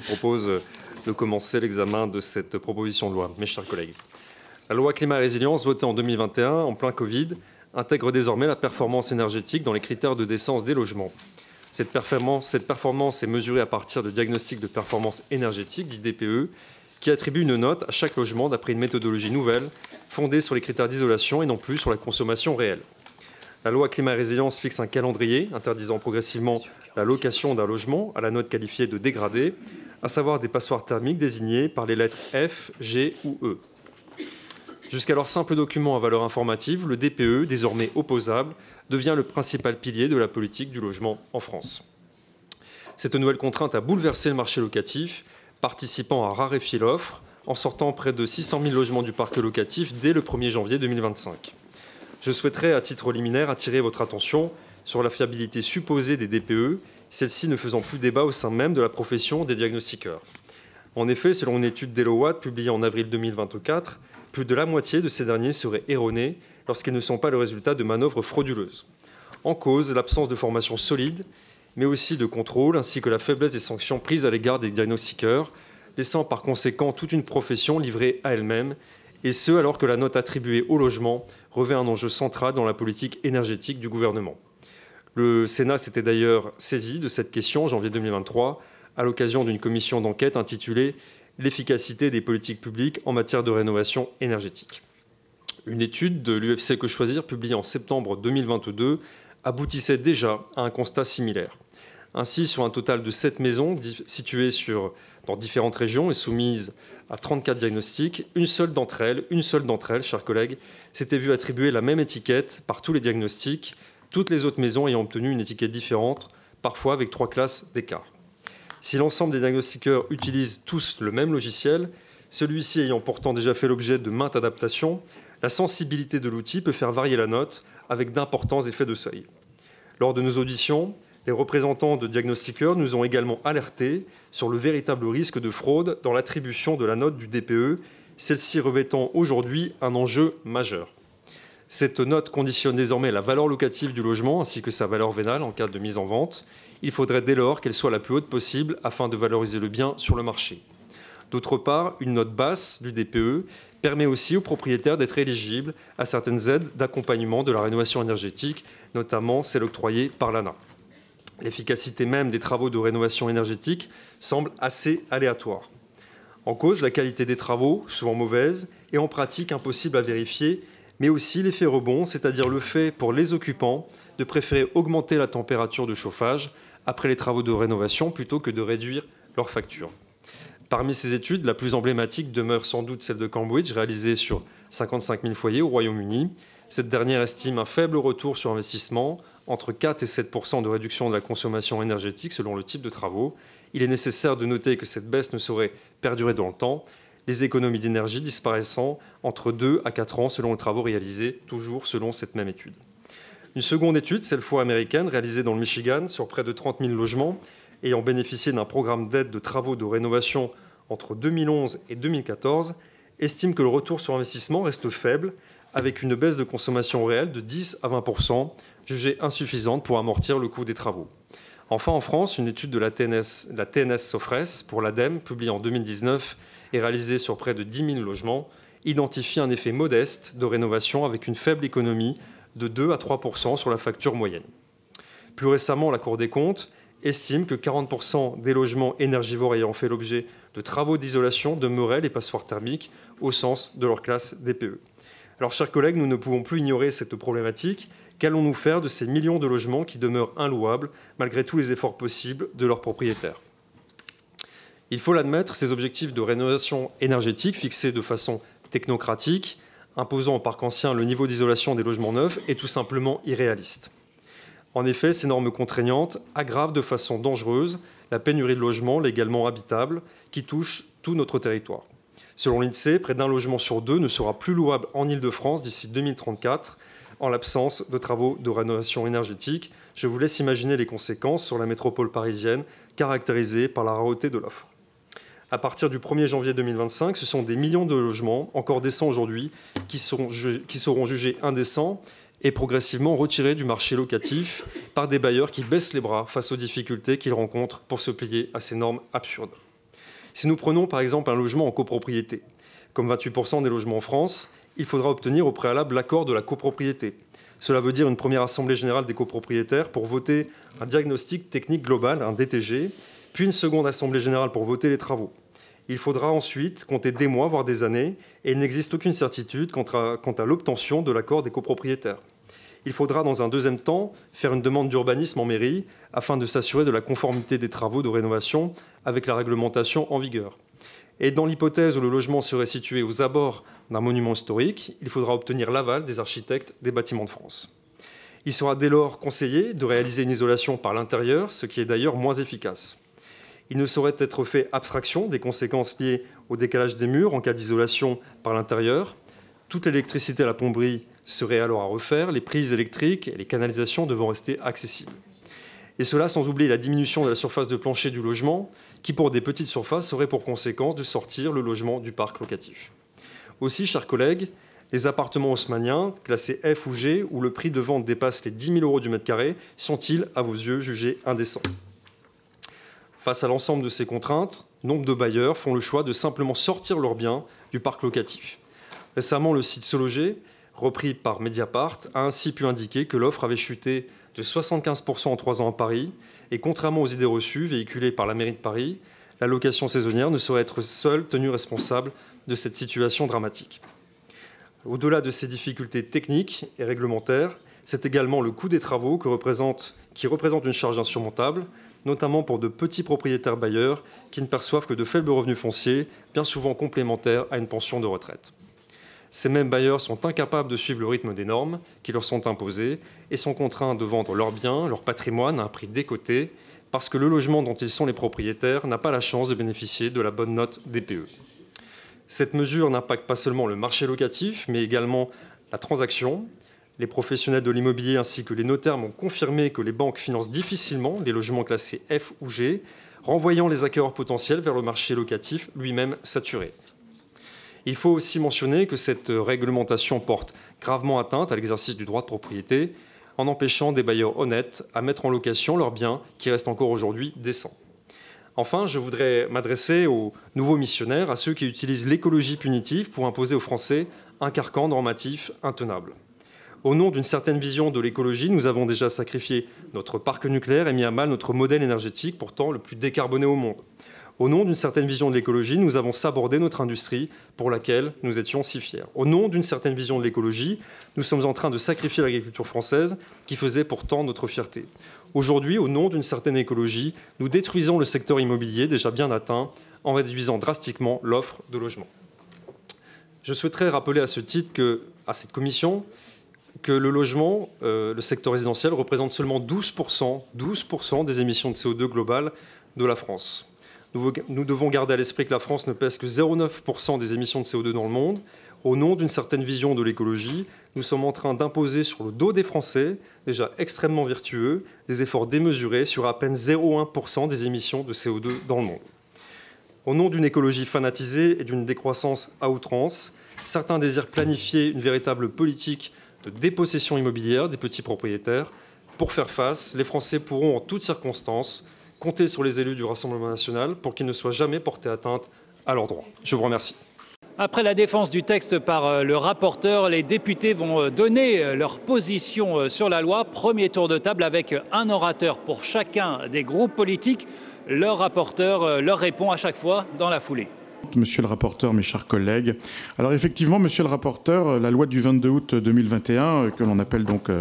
propose de commencer l'examen de cette proposition de loi. Mes chers collègues, la loi Climat et Résilience, votée en 2021, en plein Covid, intègre désormais la performance énergétique dans les critères de décence des logements. Cette performance est mesurée à partir de diagnostics de performance énergétique, dits DPE, qui attribuent une note à chaque logement d'après une méthodologie nouvelle, fondée sur les critères d'isolation et non plus sur la consommation réelle. La loi Climat et Résilience fixe un calendrier interdisant progressivement la location d'un logement à la note qualifiée de dégradé, à savoir des passoires thermiques désignées par les lettres F, G ou E. Jusqu'alors simple document à valeur informative, le DPE, désormais opposable, devient le principal pilier de la politique du logement en France. Cette nouvelle contrainte a bouleversé le marché locatif, participant à raréfier l'offre, en sortant près de 600 000 logements du parc locatif dès le 1er janvier 2025. Je souhaiterais, à titre liminaire, attirer votre attention sur la fiabilité supposée des DPE, celle-ci ne faisant plus débat au sein même de la profession des diagnostiqueurs. En effet, selon une étude d'Elowatt publiée en avril 2024, plus de la moitié de ces derniers seraient erronés lorsqu'ils ne sont pas le résultat de manœuvres frauduleuses. En cause, l'absence de formation solide, mais aussi de contrôle, ainsi que la faiblesse des sanctions prises à l'égard des diagnostiqueurs, laissant par conséquent toute une profession livrée à elle-même, et ce alors que la note attribuée au logement revêt un enjeu central dans la politique énergétique du gouvernement. Le Sénat s'était d'ailleurs saisi de cette question en janvier 2023, à l'occasion d'une commission d'enquête intitulée « L'efficacité des politiques publiques en matière de rénovation énergétique ». Une étude de l'UFC Que Choisir, publiée en septembre 2022, aboutissait déjà à un constat similaire. Ainsi, sur un total de 7 maisons situées dans différentes régions et soumises à 34 diagnostics, une seule d'entre elles, chers collègues, s'était vue attribuer la même étiquette par tous les diagnostics, toutes les autres maisons ayant obtenu une étiquette différente, parfois avec 3 classes d'écart. Si l'ensemble des diagnostiqueurs utilisent tous le même logiciel, celui-ci ayant pourtant déjà fait l'objet de maintes adaptations, la sensibilité de l'outil peut faire varier la note avec d'importants effets de seuil. Lors de nos auditions, les représentants de diagnostiqueurs nous ont également alertés sur le véritable risque de fraude dans l'attribution de la note du DPE, celle-ci revêtant aujourd'hui un enjeu majeur. Cette note conditionne désormais la valeur locative du logement ainsi que sa valeur vénale en cas de mise en vente. Il faudrait dès lors qu'elle soit la plus haute possible afin de valoriser le bien sur le marché. D'autre part, une note basse du DPE permet aussi aux propriétaires d'être éligibles à certaines aides d'accompagnement de la rénovation énergétique, notamment celles octroyées par l'ANA. L'efficacité même des travaux de rénovation énergétique semble assez aléatoire. En cause, la qualité des travaux, souvent mauvaise, et en pratique impossible à vérifier, mais aussi l'effet rebond, c'est-à-dire le fait pour les occupants de préférer augmenter la température de chauffage après les travaux de rénovation plutôt que de réduire leur facture. Parmi ces études, la plus emblématique demeure sans doute celle de Cambridge, réalisée sur 55 000 foyers au Royaume-Uni. Cette dernière estime un faible retour sur investissement, entre 4 et 7 % de réduction de la consommation énergétique selon le type de travaux. Il est nécessaire de noter que cette baisse ne saurait perdurer dans le temps, les économies d'énergie disparaissant entre 2 à 4 ans selon les travaux réalisés, toujours selon cette même étude. Une seconde étude, cette fois américaine, réalisée dans le Michigan sur près de 30 000 logements, ayant bénéficié d'un programme d'aide de travaux de rénovation entre 2011 et 2014, estime que le retour sur investissement reste faible, avec une baisse de consommation réelle de 10 à 20 %, jugée insuffisante pour amortir le coût des travaux. Enfin, en France, une étude de la TNS Sofres pour l'ADEME, publiée en 2019 et réalisée sur près de 10 000 logements, identifie un effet modeste de rénovation avec une faible économie de 2 à 3 % sur la facture moyenne. Plus récemment, la Cour des comptes estime que 40 % des logements énergivores ayant fait l'objet de travaux d'isolation demeuraient les passoires thermiques au sens de leur classe DPE. Alors, chers collègues, nous ne pouvons plus ignorer cette problématique. Qu'allons-nous faire de ces millions de logements qui demeurent inlouables malgré tous les efforts possibles de leurs propriétaires ? Il faut l'admettre, ces objectifs de rénovation énergétique fixés de façon technocratique, imposant au parc ancien le niveau d'isolation des logements neufs, est tout simplement irréaliste. En effet, ces normes contraignantes aggravent de façon dangereuse la pénurie de logements légalement habitables qui touche tout notre territoire. Selon l'INSEE, près d'un logement sur 2 ne sera plus louable en Île-de-France d'ici 2034 en l'absence de travaux de rénovation énergétique. Je vous laisse imaginer les conséquences sur la métropole parisienne caractérisée par la rareté de l'offre. À partir du 1er janvier 2025, ce sont des millions de logements, encore décents aujourd'hui, qui seront jugés indécents et progressivement retirés du marché locatif par des bailleurs qui baissent les bras face aux difficultés qu'ils rencontrent pour se plier à ces normes absurdes. Si nous prenons par exemple un logement en copropriété, comme 28% des logements en France, il faudra obtenir au préalable l'accord de la copropriété. Cela veut dire une première assemblée générale des copropriétaires pour voter un diagnostic technique global, un DTG, puis une seconde assemblée générale pour voter les travaux. Il faudra ensuite compter des mois, voire des années, et il n'existe aucune certitude quant à l'obtention de l'accord des copropriétaires. Il faudra dans un deuxième temps faire une demande d'urbanisme en mairie afin de s'assurer de la conformité des travaux de rénovation avec la réglementation en vigueur. Et dans l'hypothèse où le logement serait situé aux abords d'un monument historique, il faudra obtenir l'aval des architectes des Bâtiments de France. Il sera dès lors conseillé de réaliser une isolation par l'intérieur, ce qui est d'ailleurs moins efficace. Il ne saurait être fait abstraction des conséquences liées au décalage des murs en cas d'isolation par l'intérieur. Toute l'électricité à la plomberie serait alors à refaire, les prises électriques et les canalisations devant rester accessibles. Et cela sans oublier la diminution de la surface de plancher du logement, qui pour des petites surfaces aurait pour conséquence de sortir le logement du parc locatif. Aussi, chers collègues, les appartements haussmanniens, classés F ou G, où le prix de vente dépasse les 10 000 € du mètre carré, sont-ils, à vos yeux, jugés indécents ? Face à l'ensemble de ces contraintes, nombre de bailleurs font le choix de simplement sortir leurs biens du parc locatif. Récemment, le site Se Loger, repris par Mediapart, a ainsi pu indiquer que l'offre avait chuté de 75% en 3 ans à Paris, et contrairement aux idées reçues véhiculées par la mairie de Paris, la location saisonnière ne saurait être seule tenue responsable de cette situation dramatique. Au-delà de ces difficultés techniques et réglementaires, c'est également le coût des travaux qui représente une charge insurmontable, notamment pour de petits propriétaires bailleurs qui ne perçoivent que de faibles revenus fonciers, bien souvent complémentaires à une pension de retraite. Ces mêmes bailleurs sont incapables de suivre le rythme des normes qui leur sont imposées et sont contraints de vendre leurs biens, leur patrimoine à un prix décoté, parce que le logement dont ils sont les propriétaires n'a pas la chance de bénéficier de la bonne note DPE. Cette mesure n'impacte pas seulement le marché locatif, mais également la transaction. Les professionnels de l'immobilier ainsi que les notaires m'ont confirmé que les banques financent difficilement les logements classés F ou G, renvoyant les acquéreurs potentiels vers le marché locatif lui-même saturé. Il faut aussi mentionner que cette réglementation porte gravement atteinte à l'exercice du droit de propriété en empêchant des bailleurs honnêtes à mettre en location leurs biens qui restent encore aujourd'hui décents. Enfin, je voudrais m'adresser aux nouveaux missionnaires, à ceux qui utilisent l'écologie punitive pour imposer aux Français un carcan normatif intenable. Au nom d'une certaine vision de l'écologie, nous avons déjà sacrifié notre parc nucléaire et mis à mal notre modèle énergétique, pourtant le plus décarboné au monde. Au nom d'une certaine vision de l'écologie, nous avons sabordé notre industrie pour laquelle nous étions si fiers. Au nom d'une certaine vision de l'écologie, nous sommes en train de sacrifier l'agriculture française qui faisait pourtant notre fierté. Aujourd'hui, au nom d'une certaine écologie, nous détruisons le secteur immobilier déjà bien atteint en réduisant drastiquement l'offre de logement. Je souhaiterais rappeler à ce titre à cette commission que le logement, le secteur résidentiel, représente seulement 12% des émissions de CO2 globales de la France. Nous devons garder à l'esprit que la France ne pèse que 0,9% des émissions de CO2 dans le monde. Au nom d'une certaine vision de l'écologie, nous sommes en train d'imposer sur le dos des Français, déjà extrêmement vertueux, des efforts démesurés sur à peine 0,1% des émissions de CO2 dans le monde. Au nom d'une écologie fanatisée et d'une décroissance à outrance, certains désirent planifier une véritable politique de dépossession immobilière des petits propriétaires. Pour faire face, les Français pourront en toutes circonstances compter sur les élus du Rassemblement national pour qu'ils ne soient jamais portés atteinte à leurs droits. Je vous remercie. Après la défense du texte par le rapporteur, les députés vont donner leur position sur la loi. Premier tour de table avec un orateur pour chacun des groupes politiques. Leur rapporteur leur répond à chaque fois dans la foulée. Monsieur le rapporteur, mes chers collègues. Alors effectivement, monsieur le rapporteur, la loi du 22 août 2021, que l'on appelle donc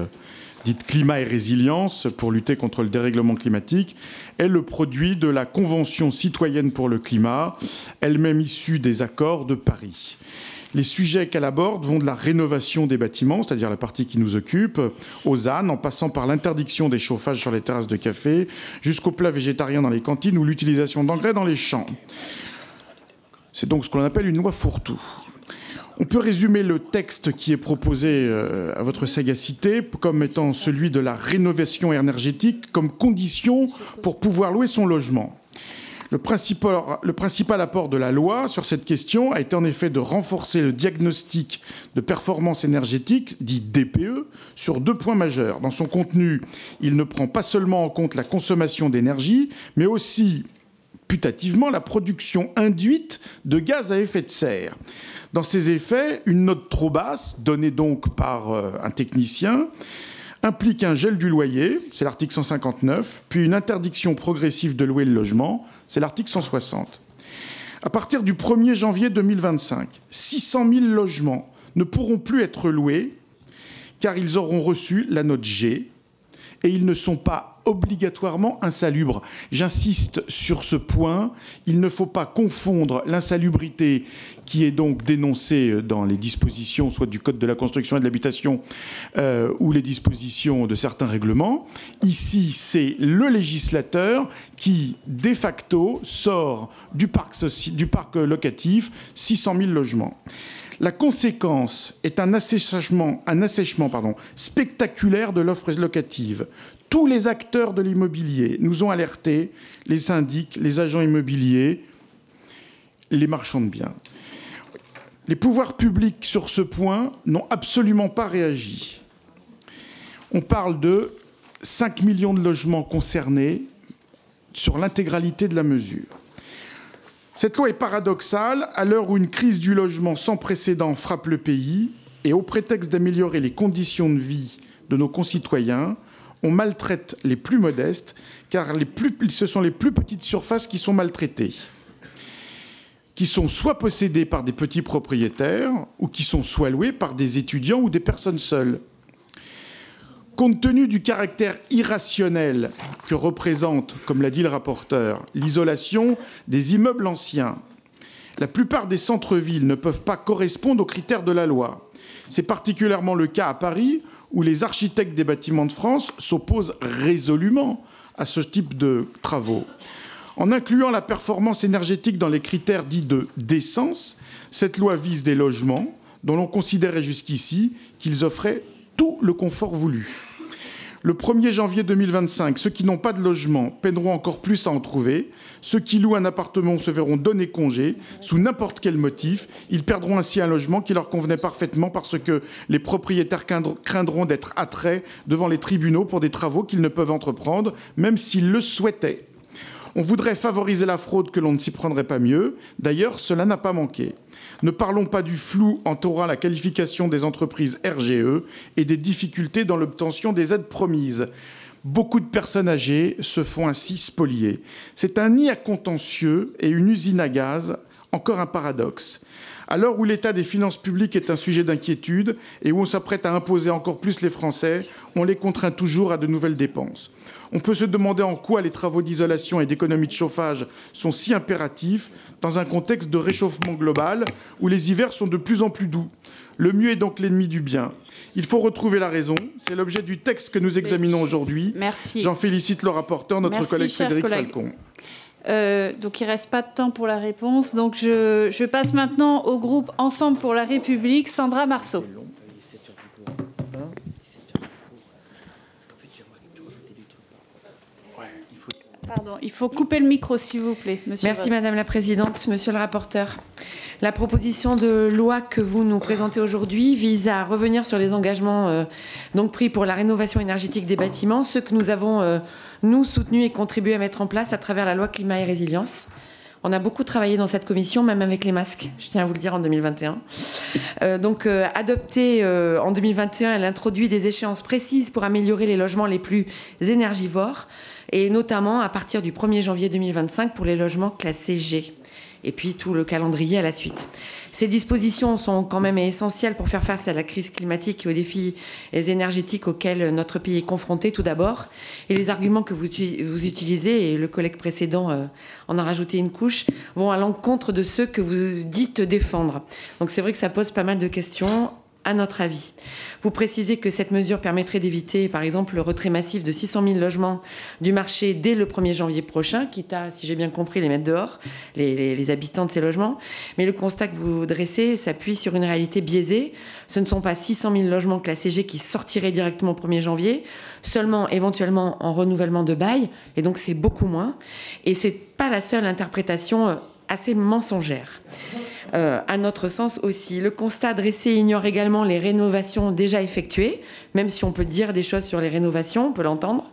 dite climat et résilience pour lutter contre le dérèglement climatique, est le produit de la Convention citoyenne pour le climat, elle-même issue des accords de Paris. Les sujets qu'elle aborde vont de la rénovation des bâtiments, c'est-à-dire la partie qui nous occupe, aux ZAN, en passant par l'interdiction des chauffages sur les terrasses de café, jusqu'aux plats végétariens dans les cantines ou l'utilisation d'engrais dans les champs. C'est donc ce qu'on appelle une loi fourre-tout. On peut résumer le texte qui est proposé à votre sagacité comme étant celui de la rénovation énergétique comme condition pour pouvoir louer son logement. Le principal apport de la loi sur cette question a été en effet de renforcer le diagnostic de performance énergétique, dit DPE, sur 2 points majeurs. Dans son contenu, il ne prend pas seulement en compte la consommation d'énergie, mais aussi putativement la production induite de gaz à effet de serre. Dans ces effets, une note trop basse, donnée donc par un technicien, implique un gel du loyer, c'est l'article 159, puis une interdiction progressive de louer le logement, c'est l'article 160. À partir du 1er janvier 2025, 600 000 logements ne pourront plus être loués car ils auront reçu la note G et ils ne sont pas obligatoirement insalubres. J'insiste sur ce point, il ne faut pas confondre l'insalubrité qui est donc dénoncée dans les dispositions soit du Code de la construction et de l'habitation ou les dispositions de certains règlements. Ici, c'est le législateur qui, de facto, sort du parc locatif 600 000 logements. La conséquence est un assèchement spectaculaire de l'offre locative. Tous les acteurs de l'immobilier nous ont alertés, les syndics, les agents immobiliers, les marchands de biens. Les pouvoirs publics, sur ce point, n'ont absolument pas réagi. On parle de 5 millions de logements concernés sur l'intégralité de la mesure. Cette loi est paradoxale à l'heure où une crise du logement sans précédent frappe le pays et au prétexte d'améliorer les conditions de vie de nos concitoyens, on maltraite les plus modestes car ce sont les plus petites surfaces qui sont maltraitées, qui sont soit possédées par des petits propriétaires ou qui sont soit louées par des étudiants ou des personnes seules. Compte tenu du caractère irrationnel que représente, comme l'a dit le rapporteur, l'isolation des immeubles anciens, la plupart des centres-villes ne peuvent pas correspondre aux critères de la loi. C'est particulièrement le cas à Paris, où les architectes des bâtiments de France s'opposent résolument à ce type de travaux. En incluant la performance énergétique dans les critères dits de décence, cette loi vise des logements dont l'on considérait jusqu'ici qu'ils offraient tout le confort voulu. Le 1er janvier 2025, ceux qui n'ont pas de logement peineront encore plus à en trouver. Ceux qui louent un appartement se verront donner congé sous n'importe quel motif. Ils perdront ainsi un logement qui leur convenait parfaitement parce que les propriétaires craindront d'être attraits devant les tribunaux pour des travaux qu'ils ne peuvent entreprendre, même s'ils le souhaitaient. On voudrait favoriser la fraude que l'on ne s'y prendrait pas mieux. D'ailleurs, cela n'a pas manqué. Ne parlons pas du flou entourant la qualification des entreprises RGE et des difficultés dans l'obtention des aides promises. Beaucoup de personnes âgées se font ainsi spolier. C'est un nid à contentieux et une usine à gaz, encore un paradoxe. À l'heure où l'état des finances publiques est un sujet d'inquiétude et où on s'apprête à imposer encore plus les Français, on les contraint toujours à de nouvelles dépenses. On peut se demander en quoi les travaux d'isolation et d'économie de chauffage sont si impératifs dans un contexte de réchauffement global où les hivers sont de plus en plus doux. Le mieux est donc l'ennemi du bien. Il faut retrouver la raison. C'est l'objet du texte que nous examinons aujourd'hui. Merci. J'en félicite le rapporteur, notre collègue Frédéric Falcon. Donc il ne reste pas de temps pour la réponse. Donc je passe maintenant au groupe Ensemble pour la République. Sandra Marceau. Pardon, il faut couper le micro, s'il vous plaît, monsieur. Merci, Madame la Présidente, Monsieur le rapporteur. La proposition de loi que vous nous présentez aujourd'hui vise à revenir sur les engagements donc pris pour la rénovation énergétique des bâtiments, ceux que nous avons, nous, soutenus et contribué à mettre en place à travers la loi Climat et Résilience. On a beaucoup travaillé dans cette commission, même avec les masques, je tiens à vous le dire, en 2021. Adoptée en 2021, elle introduit des échéances précises pour améliorer les logements les plus énergivores, et notamment à partir du 1er janvier 2025 pour les logements classés G. Et puis tout le calendrier à la suite. Ces dispositions sont quand même essentielles pour faire face à la crise climatique et aux défis énergétiques auxquels notre pays est confronté tout d'abord. Et les arguments que vous utilisez, et le collègue précédent en a rajouté une couche, vont à l'encontre de ceux que vous dites défendre. Donc c'est vrai que ça pose pas mal de questions, à notre avis. Vous précisez que cette mesure permettrait d'éviter, par exemple, le retrait massif de 600 000 logements du marché dès le 1er janvier prochain, quitte à, si j'ai bien compris, les mettre dehors, les habitants de ces logements. Mais le constat que vous dressez s'appuie sur une réalité biaisée. Ce ne sont pas 600 000 logements classés G qui sortiraient directement au 1er janvier, seulement éventuellement en renouvellement de bail, et donc c'est beaucoup moins. Et ce n'est pas la seule interprétation assez mensongère. À notre sens aussi. Le constat dressé ignore également les rénovations déjà effectuées, même si on peut dire des choses sur les rénovations, on peut l'entendre.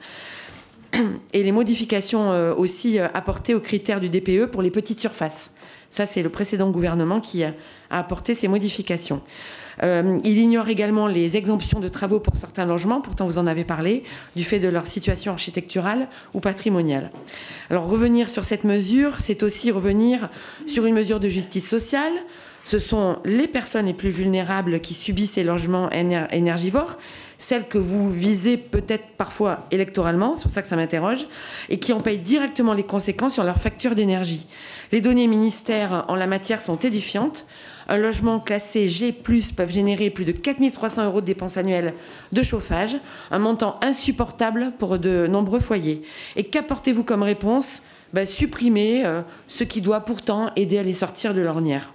et les modifications aussi apportées aux critères du DPE pour les petites surfaces. Ça, c'est le précédent gouvernement qui a apporté ces modifications. Il ignore également les exemptions de travaux pour certains logements, pourtant vous en avez parlé, du fait de leur situation architecturale ou patrimoniale. Alors revenir sur cette mesure, c'est aussi revenir sur une mesure de justice sociale. Ce sont les personnes les plus vulnérables qui subissent ces logements énergivores, celles que vous visez peut-être parfois électoralement, c'est pour ça que ça m'interroge, et qui en payent directement les conséquences sur leur facture d'énergie. Les données ministères en la matière sont édifiantes. Un logement classé G+, peuvent générer plus de 4 300 € de dépenses annuelles de chauffage, un montant insupportable pour de nombreux foyers. Et qu'apportez-vous comme réponse? Supprimer ce qui doit pourtant aider à les sortir de l'ornière.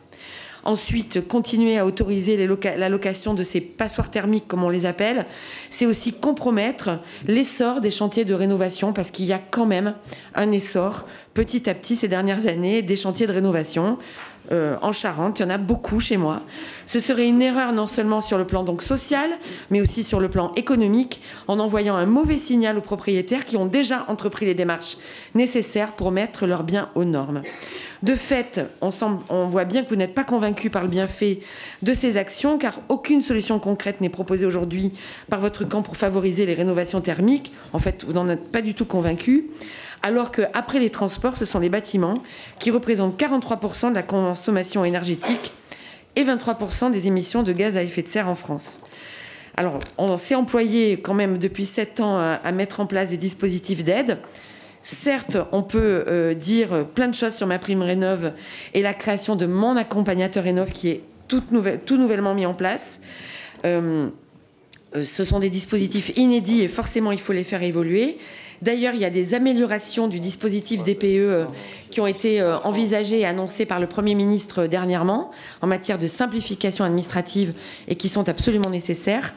Ensuite, continuer à autoriser la location de ces passoires thermiques, comme on les appelle, c'est aussi compromettre l'essor des chantiers de rénovation, parce qu'il y a quand même un essor petit à petit ces dernières années des chantiers de rénovation. En Charente, il y en a beaucoup chez moi. Ce serait une erreur non seulement sur le plan donc social, mais aussi sur le plan économique, en envoyant un mauvais signal aux propriétaires qui ont déjà entrepris les démarches nécessaires pour mettre leurs biens aux normes. De fait, on voit bien que vous n'êtes pas convaincu par le bienfait de ces actions, car aucune solution concrète n'est proposée aujourd'hui par votre camp pour favoriser les rénovations thermiques. En fait, vous n'en êtes pas du tout convaincu. Alors qu'après les transports, ce sont les bâtiments qui représentent 43% de la consommation énergétique et 23% des émissions de gaz à effet de serre en France. Alors, on s'est employé quand même depuis 7 ans à mettre en place des dispositifs d'aide. Certes, on peut dire plein de choses sur MaPrimeRénov' et la création de mon accompagnateur Rénov' qui est tout nouvellement mis en place. Ce sont des dispositifs inédits et forcément, il faut les faire évoluer. D'ailleurs, il y a des améliorations du dispositif DPE qui ont été envisagées et annoncées par le Premier ministre dernièrement en matière de simplification administrative et qui sont absolument nécessaires.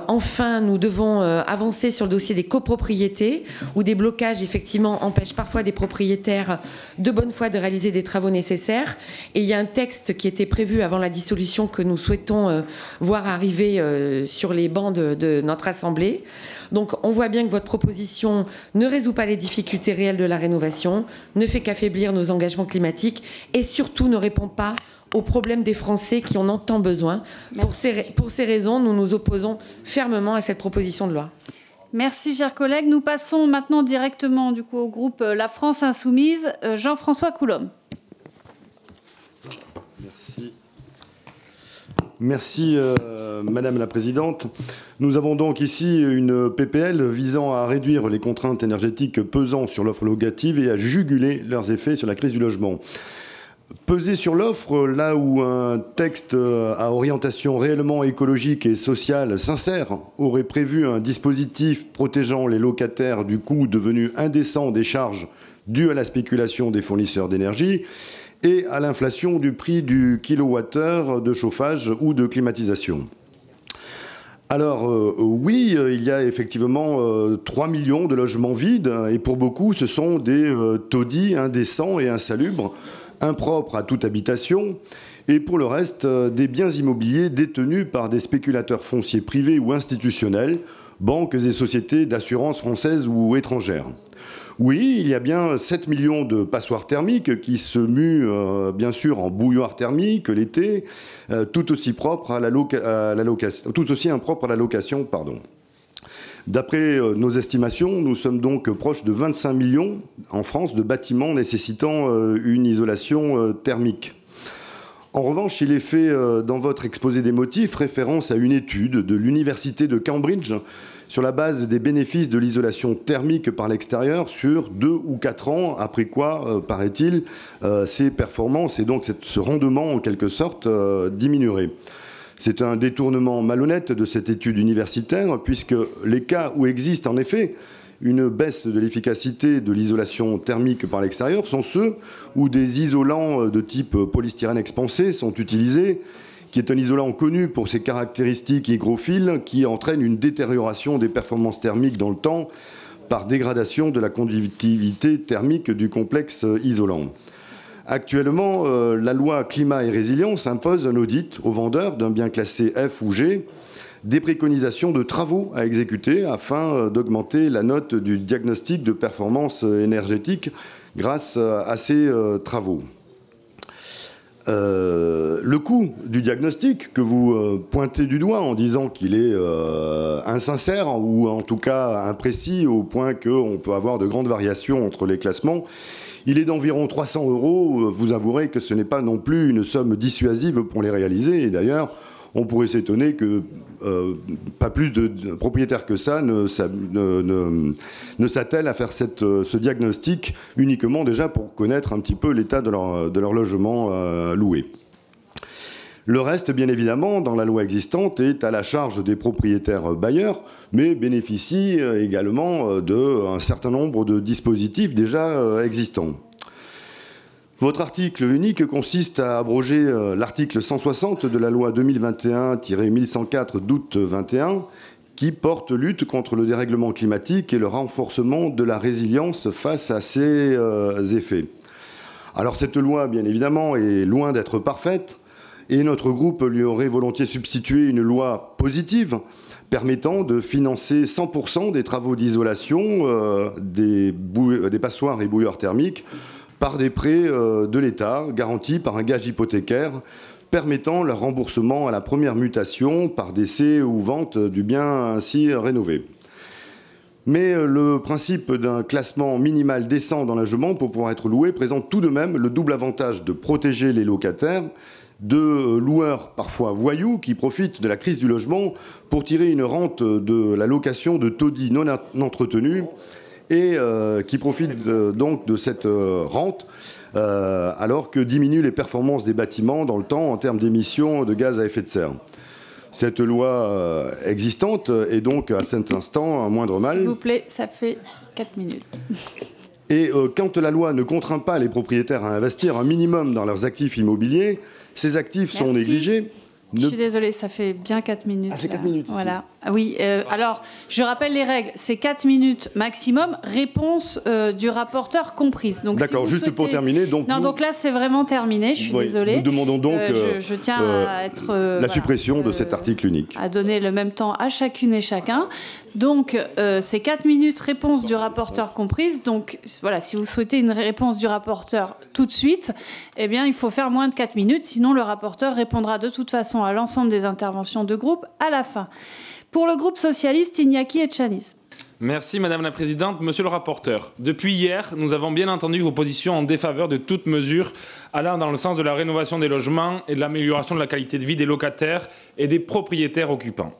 Enfin, nous devons avancer sur le dossier des copropriétés où des blocages, effectivement, empêchent parfois des propriétaires de bonne foi de réaliser des travaux nécessaires. Et il y a un texte qui était prévu avant la dissolution que nous souhaitons voir arriver sur les bancs de notre Assemblée. Donc, on voit bien que votre proposition ne résout pas les difficultés réelles de la rénovation, ne fait qu'affaiblir nos engagements climatiques et surtout ne répond pas aux problèmes des Français qui en ont tant besoin. Pour ces raisons, nous nous opposons fermement à cette proposition de loi. Merci, chers collègues. Nous passons maintenant directement au groupe La France Insoumise. Jean-François Coulombe. Merci, Madame la Présidente. Nous avons donc ici une PPL visant à réduire les contraintes énergétiques pesant sur l'offre locative et à juguler leurs effets sur la crise du logement. Peser sur l'offre, là où un texte à orientation réellement écologique et sociale sincère aurait prévu un dispositif protégeant les locataires du coût devenu indécent des charges dues à la spéculation des fournisseurs d'énergie et à l'inflation du prix du kilowattheure de chauffage ou de climatisation. Alors oui, il y a effectivement 3 millions de logements vides et pour beaucoup ce sont des taudis indécents et insalubres, impropres à toute habitation et pour le reste des biens immobiliers détenus par des spéculateurs fonciers privés ou institutionnels, banques et sociétés d'assurance françaises ou étrangères. Oui, il y a bien 7 millions de passoires thermiques qui se muent bien sûr en bouilloire thermique l'été, tout aussi impropres à la location. D'après nos estimations, nous sommes donc proches de 25 millions en France de bâtiments nécessitant une isolation thermique. En revanche, il est fait dans votre exposé des motifs référence à une étude de l'Université de Cambridge sur la base des bénéfices de l'isolation thermique par l'extérieur sur 2 ou 4 ans, après quoi, paraît-il, ces performances et donc ce rendement, en quelque sorte, diminuerait. C'est un détournement malhonnête de cette étude universitaire, puisque les cas où existe en effet une baisse de l'efficacité de l'isolation thermique par l'extérieur sont ceux où des isolants de type polystyrène expansé sont utilisés, qui est un isolant connu pour ses caractéristiques hygrophiles qui entraînent une détérioration des performances thermiques dans le temps par dégradation de la conductivité thermique du complexe isolant. Actuellement, la loi climat et résilience impose un audit aux vendeurs d'un bien classé F ou G des préconisations de travaux à exécuter afin d'augmenter la note du diagnostic de performance énergétique grâce à ces travaux. Le coût du diagnostic que vous pointez du doigt en disant qu'il est insincère ou en tout cas imprécis au point qu'on peut avoir de grandes variations entre les classements, il est d'environ 300 €. Vous avouerez que ce n'est pas non plus une somme dissuasive pour les réaliser. Et d'ailleurs, on pourrait s'étonner que pas plus de propriétaires que ça ne s'attellent à faire ce diagnostic uniquement déjà pour connaître un petit peu l'état de leur logement loué. Le reste, bien évidemment, dans la loi existante, est à la charge des propriétaires bailleurs, mais bénéficie également d'un certain nombre de dispositifs déjà existants. Votre article unique consiste à abroger l'article 160 de la loi 2021-1104 d'août 21, qui porte lutte contre le dérèglement climatique et le renforcement de la résilience face à ses effets. Alors cette loi, bien évidemment, est loin d'être parfaite, et notre groupe lui aurait volontiers substitué une loi positive permettant de financer 100% des travaux d'isolation des passoires et bouilleurs thermiques par des prêts de l'État garantis par un gage hypothécaire permettant leur remboursement à la première mutation par décès ou vente du bien ainsi rénové. Mais le principe d'un classement minimal décent dans le logement pour pouvoir être loué présente tout de même le double avantage de protéger les locataires de loueurs parfois voyous qui profitent de la crise du logement pour tirer une rente de la location de taudis non entretenus et qui profitent donc de cette rente alors que diminuent les performances des bâtiments dans le temps en termes d'émissions de gaz à effet de serre. Cette loi existante est donc à cet instant un moindre mal. S'il vous plaît, ça fait 4 minutes. Et quand la loi ne contraint pas les propriétaires à investir un minimum dans leurs actifs immobiliers, ces actifs sont négligés. Je suis désolée, ça fait bien 4 minutes. Ah, c'est 4 minutes. Voilà. Ah oui, alors, je rappelle les règles. C'est 4 minutes maximum, réponse du rapporteur comprise. D'accord, si juste pour terminer. Donc donc là, c'est vraiment terminé, je suis désolée. Nous demandons donc je tiens à être... la suppression de cet article unique. À donner le même temps à chacune et chacun. Donc, c'est 4 minutes, réponse du rapporteur comprise. Donc, voilà, si vous souhaitez une réponse du rapporteur tout de suite, eh bien, il faut faire moins de 4 minutes. Sinon, le rapporteur répondra de toute façon à l'ensemble des interventions de groupe à la fin. Pour le groupe socialiste, Iñaki Etxaniz. Merci Madame la Présidente. Monsieur le rapporteur, depuis hier, nous avons bien entendu vos positions en défaveur de toute mesure allant dans le sens de la rénovation des logements et de l'amélioration de la qualité de vie des locataires et des propriétaires occupants.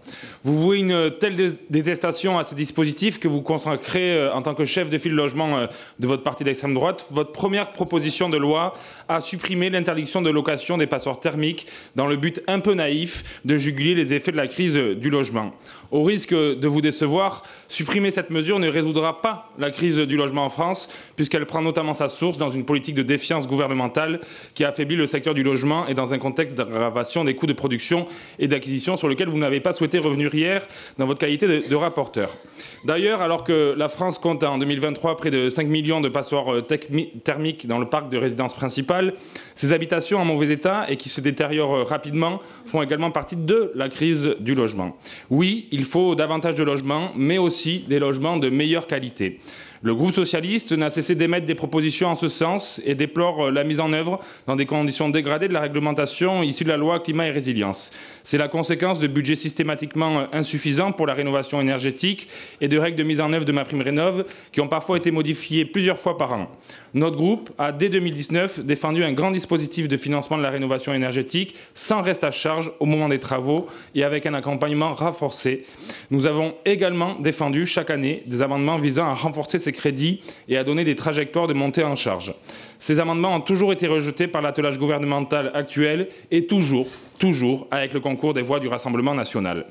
Vous vouez une telle détestation à ces dispositifs que vous consacrez en tant que chef de file logement de votre parti d'extrême droite. Votre première proposition de loi a supprimé l'interdiction de location des passoires thermiques dans le but un peu naïf de juguler les effets de la crise du logement. Au risque de vous décevoir, supprimer cette mesure ne résoudra pas la crise du logement en France, puisqu'elle prend notamment sa source dans une politique de défiance gouvernementale qui affaiblit le secteur du logement et dans un contexte d'aggravation des coûts de production et d'acquisition sur lequel vous n'avez pas souhaité revenir hier dans votre qualité de rapporteur. D'ailleurs, alors que la France compte en 2023 près de 5 millions de passoires thermiques dans le parc de résidence principale, ces habitations en mauvais état et qui se détériorent rapidement font également partie de la crise du logement. Oui, il faut davantage de logements, mais aussi des logements de meilleure qualité. Le groupe socialiste n'a cessé d'émettre des propositions en ce sens et déplore la mise en œuvre dans des conditions dégradées de la réglementation issue de la loi Climat et Résilience. C'est la conséquence de budgets systématiquement insuffisants pour la rénovation énergétique et de règles de mise en œuvre de MaPrimeRénov' qui ont parfois été modifiées plusieurs fois par an. Notre groupe a, dès 2019, défendu un grand dispositif de financement de la rénovation énergétique sans reste à charge au moment des travaux et avec un accompagnement renforcé. Nous avons également défendu chaque année des amendements visant à renforcer ces crédits et à donner des trajectoires de montée en charge. Ces amendements ont toujours été rejetés par l'attelage gouvernemental actuel et toujours avec le concours des voix du Rassemblement national.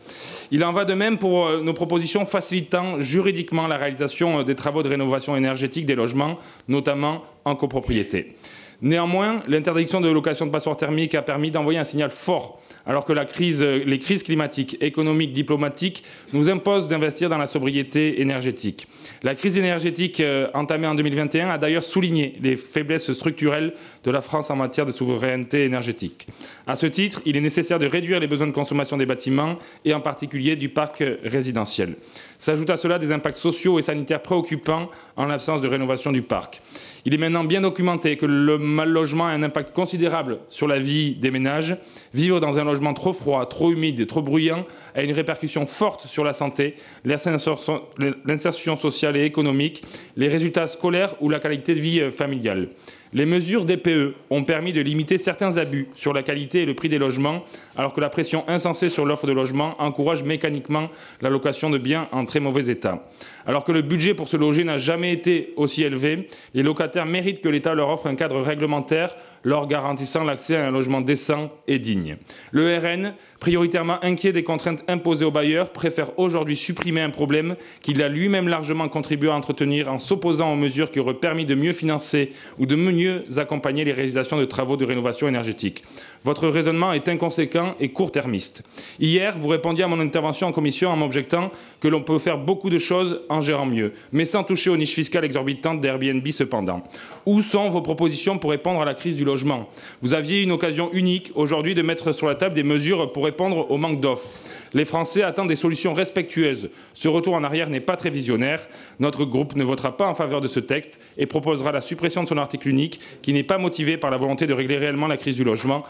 Il en va de même pour nos propositions facilitant juridiquement la réalisation des travaux de rénovation énergétique des logements, notamment en copropriété. Néanmoins, l'interdiction de location de passoires thermiques a permis d'envoyer un signal fort alors que les crises climatiques, économiques, diplomatiques nous imposent d'investir dans la sobriété énergétique. La crise énergétique entamée en 2021 a d'ailleurs souligné les faiblesses structurelles de la France en matière de souveraineté énergétique. À ce titre, il est nécessaire de réduire les besoins de consommation des bâtiments et en particulier du parc résidentiel. S'ajoutent à cela des impacts sociaux et sanitaires préoccupants en l'absence de rénovation du parc. Il est maintenant bien documenté que le mal logement a un impact considérable sur la vie des ménages. Vivre dans un logement trop froid, trop humide, trop bruyant a une répercussion forte sur la santé, l'insertion sociale et économique, les résultats scolaires ou la qualité de vie familiale. Les mesures DPE ont permis de limiter certains abus sur la qualité et le prix des logements, alors que la pression insensée sur l'offre de logement encourage mécaniquement la location de biens en très mauvais état. Alors que le budget pour se loger n'a jamais été aussi élevé, les locataires méritent que l'État leur offre un cadre réglementaire leur garantissant l'accès à un logement décent et digne. Le RN, prioritairement inquiet des contraintes imposées aux bailleurs, préfère aujourd'hui supprimer un problème qu'il a lui-même largement contribué à entretenir en s'opposant aux mesures qui auraient permis de mieux financer ou de mieux accompagner les réalisations de travaux de rénovation énergétique. Votre raisonnement est inconséquent et court-termiste. Hier, vous répondiez à mon intervention en commission en m'objectant que l'on peut faire beaucoup de choses en gérant mieux, mais sans toucher aux niches fiscales exorbitantes d'Airbnb cependant. Où sont vos propositions pour répondre à la crise du logement? Vous aviez une occasion unique aujourd'hui de mettre sur la table des mesures pour répondre au manque d'offres. Les Français attendent des solutions respectueuses. Ce retour en arrière n'est pas très visionnaire. Notre groupe ne votera pas en faveur de ce texte et proposera la suppression de son article unique qui n'est pas motivé par la volonté de régler réellement la crise du logement,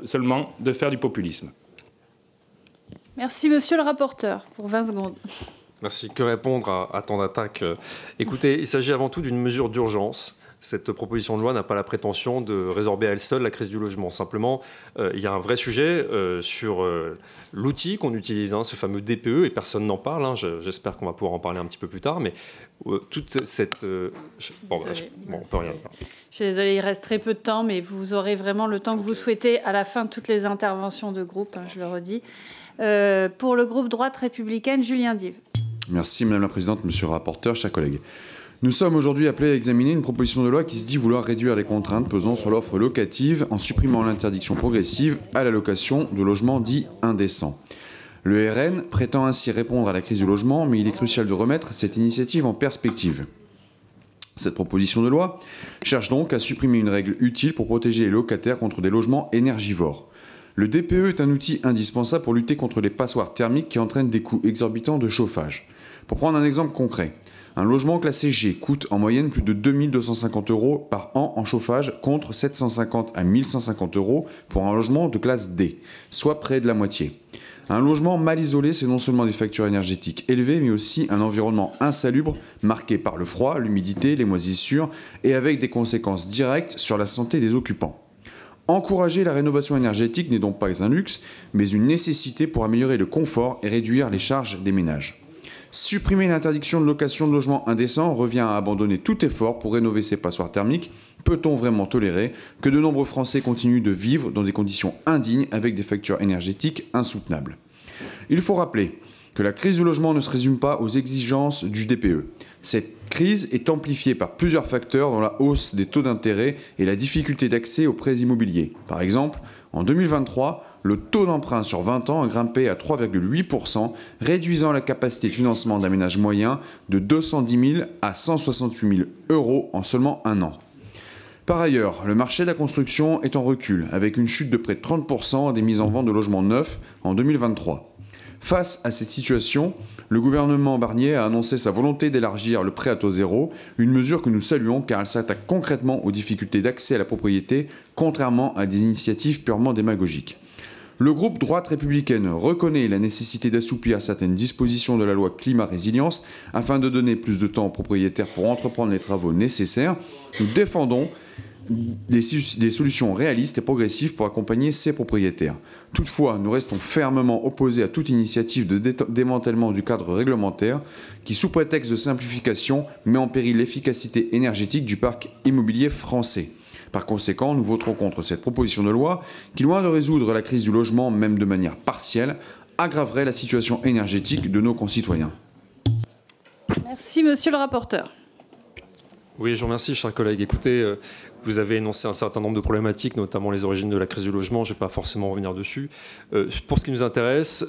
seulement de faire du populisme. Merci, monsieur le rapporteur, pour 20 secondes. Merci. Que répondre à tant d'attaques? Écoutez, il s'agit avant tout d'une mesure d'urgence. Cette proposition de loi n'a pas la prétention de résorber à elle seule la crise du logement. Simplement, il y a un vrai sujet sur l'outil qu'on utilise, ce fameux DPE, et personne n'en parle. J'espère qu'on va pouvoir en parler un petit peu plus tard. Mais toute cette... on peut rien dire. Je suis désolée, il reste très peu de temps, mais vous aurez vraiment le temps que vous souhaitez à la fin de toutes les interventions de groupe, je le redis. Pour le groupe Droite républicaine, Julien Dive. Merci Madame la Présidente, Monsieur le rapporteur, chers collègues. Nous sommes aujourd'hui appelés à examiner une proposition de loi qui se dit vouloir réduire les contraintes pesant sur l'offre locative en supprimant l'interdiction progressive à la location de logements dits indécents. Le RN prétend ainsi répondre à la crise du logement, mais il est crucial de remettre cette initiative en perspective. Cette proposition de loi cherche donc à supprimer une règle utile pour protéger les locataires contre des logements énergivores. Le DPE est un outil indispensable pour lutter contre les passoires thermiques qui entraînent des coûts exorbitants de chauffage. Pour prendre un exemple concret, un logement classé G coûte en moyenne plus de 2 250 € par an en chauffage contre 750 à 1 150 € pour un logement de classe D, soit près de la moitié. Un logement mal isolé, c'est non seulement des factures énergétiques élevées, mais aussi un environnement insalubre, marqué par le froid, l'humidité, les moisissures, et avec des conséquences directes sur la santé des occupants. Encourager la rénovation énergétique n'est donc pas un luxe, mais une nécessité pour améliorer le confort et réduire les charges des ménages. Supprimer l'interdiction de location de logements indécents revient à abandonner tout effort pour rénover ces passoires thermiques. Peut-on vraiment tolérer que de nombreux Français continuent de vivre dans des conditions indignes avec des factures énergétiques insoutenables? Il faut rappeler que la crise du logement ne se résume pas aux exigences du DPE. Cette crise est amplifiée par plusieurs facteurs dont la hausse des taux d'intérêt et la difficulté d'accès aux prêts immobiliers. Par exemple, en 2023, le taux d'emprunt sur 20 ans a grimpé à 3,8%, réduisant la capacité de financement d'un ménage moyen de 210 000 à 168 000 € en seulement un an. Par ailleurs, le marché de la construction est en recul, avec une chute de près de 30% des mises en vente de logements neufs en 2023. Face à cette situation, le gouvernement Barnier a annoncé sa volonté d'élargir le prêt à taux zéro, une mesure que nous saluons car elle s'attaque concrètement aux difficultés d'accès à la propriété, contrairement à des initiatives purement démagogiques. Le groupe Droite républicaine reconnaît la nécessité d'assouplir certaines dispositions de la loi climat-résilience afin de donner plus de temps aux propriétaires pour entreprendre les travaux nécessaires. Nous défendons des solutions réalistes et progressives pour accompagner ces propriétaires. Toutefois, nous restons fermement opposés à toute initiative de démantèlement du cadre réglementaire qui, sous prétexte de simplification, met en péril l'efficacité énergétique du parc immobilier français. Par conséquent, nous voterons contre cette proposition de loi qui, loin de résoudre la crise du logement, même de manière partielle, aggraverait la situation énergétique de nos concitoyens. Merci, monsieur le rapporteur. Oui, je vous remercie, chers collègues. Écoutez, Vous avez énoncé un certain nombre de problématiques, notamment les origines de la crise du logement. Je ne vais pas forcément revenir dessus. Pour ce qui nous intéresse,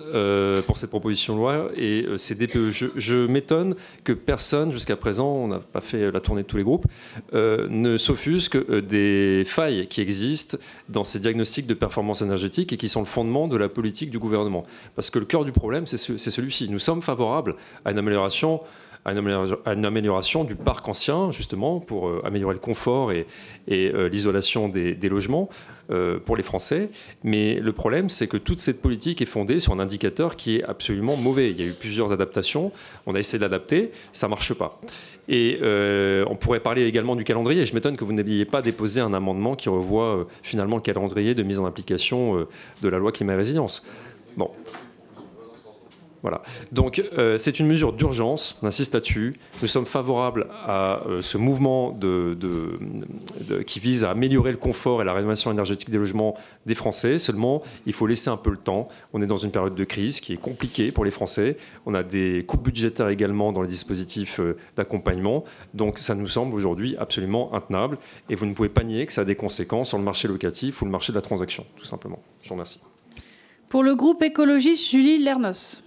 pour cette proposition de loi et ces DPE, je m'étonne que personne, jusqu'à présent, on n'a pas fait la tournée de tous les groupes, ne s'offusque des failles qui existent dans ces diagnostics de performance énergétique et qui sont le fondement de la politique du gouvernement. Parce que le cœur du problème, c'est celui-ci. Nous sommes favorables à une amélioration du parc ancien, justement, pour améliorer le confort et l'isolation des logements pour les Français. Mais le problème, c'est que toute cette politique est fondée sur un indicateur qui est absolument mauvais. Il y a eu plusieurs adaptations, on a essayé de l'adapter, ça ne marche pas. Et on pourrait parler également du calendrier. Je m'étonne que vous n'ayez pas déposé un amendement qui revoit finalement le calendrier de mise en application de la loi climat et résilience. Bon. Voilà. Donc c'est une mesure d'urgence, on insiste là-dessus. Nous sommes favorables à ce mouvement qui vise à améliorer le confort et la rénovation énergétique des logements des Français. Seulement, il faut laisser un peu le temps. On est dans une période de crise qui est compliquée pour les Français. On a des coupes budgétaires également dans les dispositifs d'accompagnement. Donc ça nous semble aujourd'hui absolument intenable. Et vous ne pouvez pas nier que ça a des conséquences sur le marché locatif ou le marché de la transaction, tout simplement. Je vous remercie. Pour le groupe écologiste, Julie Lernos.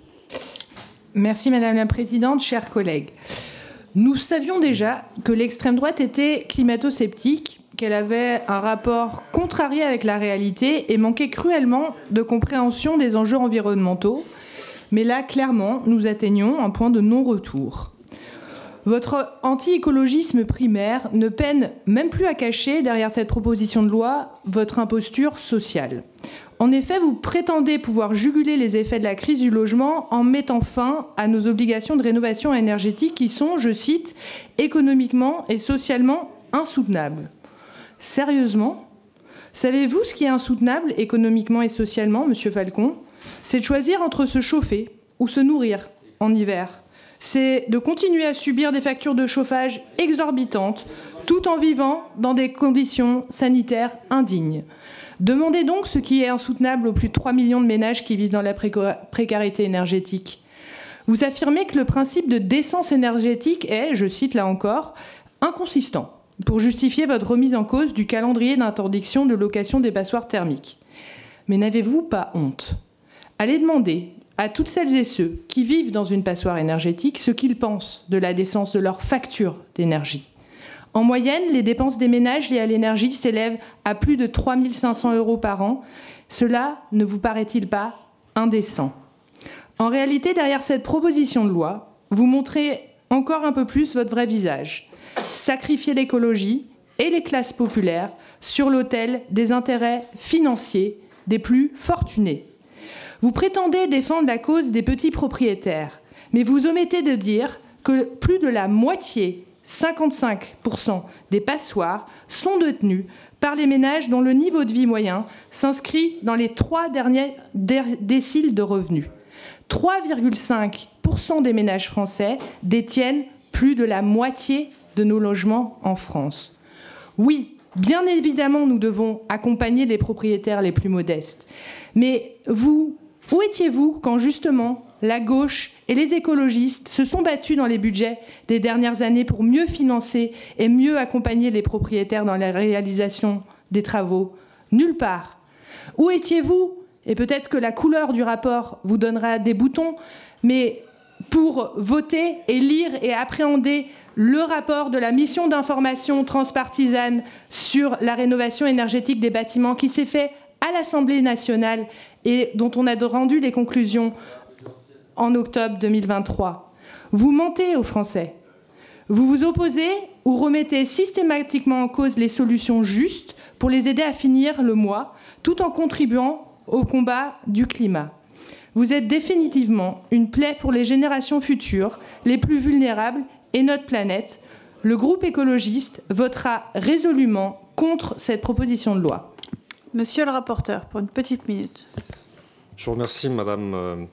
Merci Madame la Présidente, chers collègues. Nous savions déjà que l'extrême droite était climato-sceptique, qu'elle avait un rapport contrarié avec la réalité et manquait cruellement de compréhension des enjeux environnementaux. Mais là, clairement, nous atteignons un point de non-retour. Votre anti-écologisme primaire ne peine même plus à cacher derrière cette proposition de loi votre imposture sociale. En effet, vous prétendez pouvoir juguler les effets de la crise du logement en mettant fin à nos obligations de rénovation énergétique qui sont, je cite, économiquement et socialement insoutenables. Sérieusement ? Savez-vous ce qui est insoutenable économiquement et socialement, Monsieur Falcon ? C'est de choisir entre se chauffer ou se nourrir en hiver. C'est de continuer à subir des factures de chauffage exorbitantes tout en vivant dans des conditions sanitaires indignes. Demandez donc ce qui est insoutenable aux plus de 3 millions de ménages qui vivent dans la précarité énergétique. Vous affirmez que le principe de décence énergétique est, je cite là encore, inconsistant pour justifier votre remise en cause du calendrier d'interdiction de location des passoires thermiques. Mais n'avez-vous pas honte ? Allez demander à toutes celles et ceux qui vivent dans une passoire énergétique ce qu'ils pensent de la décence de leur facture d'énergie. En moyenne, les dépenses des ménages liées à l'énergie s'élèvent à plus de 3 500 € par an. Cela ne vous paraît-il pas indécent ? En réalité, derrière cette proposition de loi, vous montrez encore un peu plus votre vrai visage. Sacrifier l'écologie et les classes populaires sur l'autel des intérêts financiers des plus fortunés. Vous prétendez défendre la cause des petits propriétaires, mais vous omettez de dire que plus de la moitié 55% des passoires sont détenues par les ménages dont le niveau de vie moyen s'inscrit dans les 3 derniers déciles de revenus. 3,5% des ménages français détiennent plus de la moitié de nos logements en France. Oui, bien évidemment, nous devons accompagner les propriétaires les plus modestes. Mais vous, où étiez-vous quand justement la gauche et les écologistes se sont battus dans les budgets des dernières années pour mieux financer et mieux accompagner les propriétaires dans la réalisation des travaux ? Nulle part. Où étiez-vous ? Et peut-être que la couleur du rapport vous donnera des boutons, mais pour voter et lire et appréhender le rapport de la mission d'information transpartisane sur la rénovation énergétique des bâtiments qui s'est fait à l'Assemblée nationale et dont on a rendu les conclusions en octobre 2023. Vous mentez aux Français. Vous vous opposez ou remettez systématiquement en cause les solutions justes pour les aider à finir le mois, tout en contribuant au combat du climat. Vous êtes définitivement une plaie pour les générations futures, les plus vulnérables et notre planète. Le groupe écologiste votera résolument contre cette proposition de loi. Monsieur le rapporteur, pour une petite minute. Je vous remercie, madame,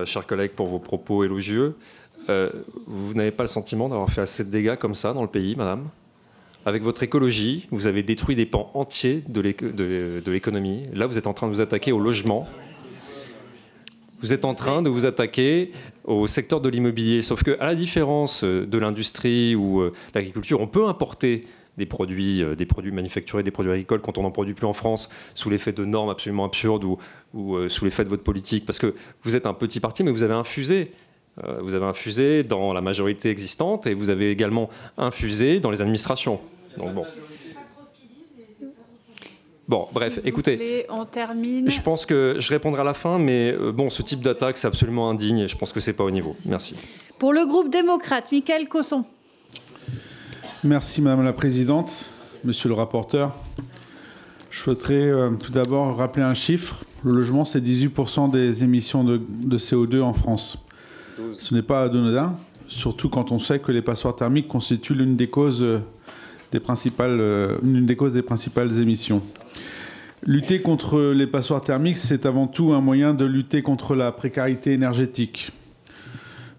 chers collègues, pour vos propos élogieux. Vous n'avez pas le sentiment d'avoir fait assez de dégâts comme ça dans le pays, madame ? Avec votre écologie, vous avez détruit des pans entiers de l'économie. Là, vous êtes en train de vous attaquer au logement. Vous êtes en train de vous attaquer au secteur de l'immobilier. Sauf qu'à la différence de l'industrie ou de l'agriculture, on peut importer des produits manufacturés, des produits agricoles, quand on n'en produit plus en France, sous l'effet de normes absolument absurdes ou sous l'effet de votre politique, parce que vous êtes un petit parti, mais vous avez infusé. Vous avez infusé dans la majorité existante et vous avez également infusé dans les administrations. Donc bon. Bon, bref, écoutez, on termine. Je pense que je répondrai à la fin, mais bon, ce type d'attaque, c'est absolument indigne et je pense que c'est pas au niveau. Merci. Pour le groupe démocrate, Michael Cosson. Merci Madame la Présidente, Monsieur le rapporteur. Je souhaiterais tout d'abord rappeler un chiffre. Le logement, c'est 18% des émissions de CO2 en France. Ce n'est pas anodin, surtout quand on sait que les passoires thermiques constituent l'une des causes des principales émissions. Lutter contre les passoires thermiques, c'est avant tout un moyen de lutter contre la précarité énergétique.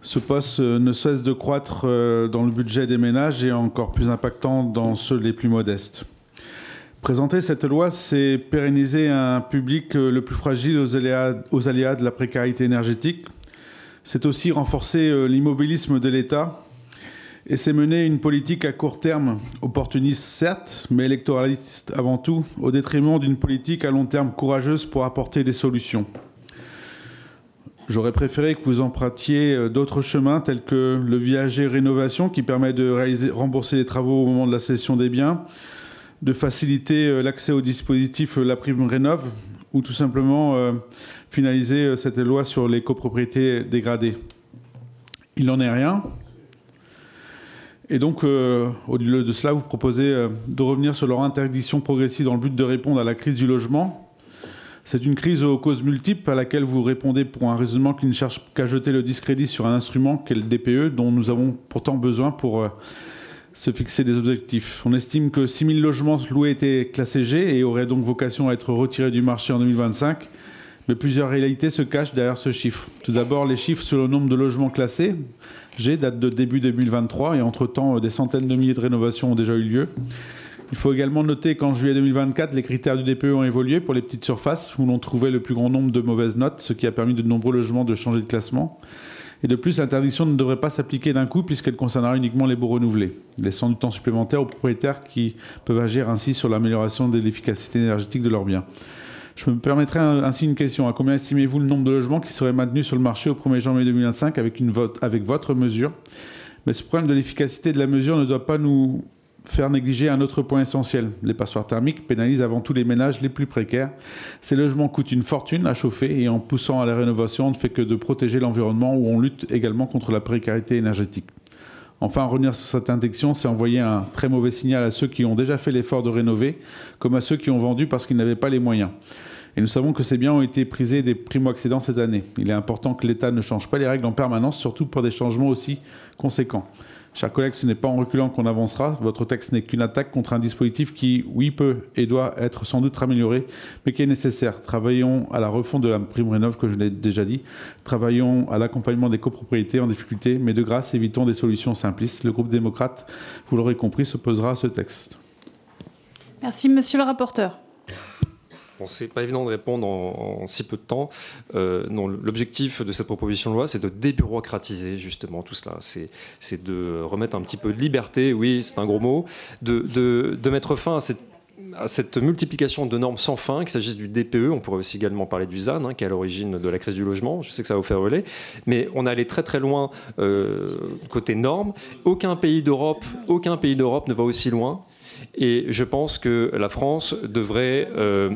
Ce poste ne cesse de croître dans le budget des ménages et encore plus impactant dans ceux les plus modestes. Présenter cette loi, c'est pérenniser un public le plus fragile aux aléas de la précarité énergétique. C'est aussi renforcer l'immobilisme de l'État et c'est mener une politique à court terme, opportuniste certes, mais électoraliste avant tout, au détriment d'une politique à long terme courageuse pour apporter des solutions. J'aurais préféré que vous empruntiez d'autres chemins tels que le viager rénovation qui permet de rembourser les travaux au moment de la cession des biens, de faciliter l'accès au dispositif La Prime Rénov' ou tout simplement finaliser cette loi sur les copropriétés dégradées. Il n'en est rien. Et donc, au lieu de cela, vous proposez de revenir sur leur interdiction progressive dans le but de répondre à la crise du logement. C'est une crise aux causes multiples à laquelle vous répondez pour un raisonnement qui ne cherche qu'à jeter le discrédit sur un instrument qu'est le DPE, dont nous avons pourtant besoin pour se fixer des objectifs. On estime que 6 000 logements loués étaient classés G et auraient donc vocation à être retirés du marché en 2025. Mais plusieurs réalités se cachent derrière ce chiffre. Tout d'abord, les chiffres sur le nombre de logements classés G datent de début 2023 et entre-temps, des centaines de milliers de rénovations ont déjà eu lieu. Il faut également noter qu'en juillet 2024, les critères du DPE ont évolué pour les petites surfaces où l'on trouvait le plus grand nombre de mauvaises notes, ce qui a permis de nombreux logements de changer de classement. Et de plus, l'interdiction ne devrait pas s'appliquer d'un coup puisqu'elle concernera uniquement les baux renouvelés, laissant du temps supplémentaire aux propriétaires qui peuvent agir ainsi sur l'amélioration de l'efficacité énergétique de leurs biens. Je me permettrai ainsi une question. À combien estimez-vous le nombre de logements qui seraient maintenus sur le marché au 1er janvier 2025 avec votre mesure? Mais ce problème de l'efficacité de la mesure ne doit pas nous faire négliger un autre point essentiel. Les passoires thermiques pénalisent avant tout les ménages les plus précaires. Ces logements coûtent une fortune à chauffer et en poussant à la rénovation, on ne fait que de protéger l'environnement où on lutte également contre la précarité énergétique. Enfin, revenir sur cette interdiction, c'est envoyer un très mauvais signal à ceux qui ont déjà fait l'effort de rénover, comme à ceux qui ont vendu parce qu'ils n'avaient pas les moyens. Et nous savons que ces biens ont été prisés des primo-accédants cette année. Il est important que l'État ne change pas les règles en permanence, surtout pour des changements aussi conséquents. Chers collègues, ce n'est pas en reculant qu'on avancera. Votre texte n'est qu'une attaque contre un dispositif qui, oui, peut et doit être sans doute amélioré, mais qui est nécessaire. Travaillons à la refonte de la prime rénov', que je l'ai déjà dit. Travaillons à l'accompagnement des copropriétés en difficulté, mais de grâce, évitons des solutions simplistes. Le groupe démocrate, vous l'aurez compris, s'opposera à ce texte. Merci, monsieur le rapporteur. Bon, c'est pas évident de répondre en si peu de temps. Non, l'objectif de cette proposition de loi, c'est de débureaucratiser justement tout cela. C'est de remettre un petit peu de liberté, oui, c'est un gros mot, de mettre fin à cette multiplication de normes sans fin, qu'il s'agisse du DPE, on pourrait aussi également parler du ZAN, qui est à l'origine de la crise du logement. Je sais que ça va vous faire relais, mais on est allé très très loin côté normes. Aucun pays d'Europe ne va aussi loin. Et je pense que la France devrait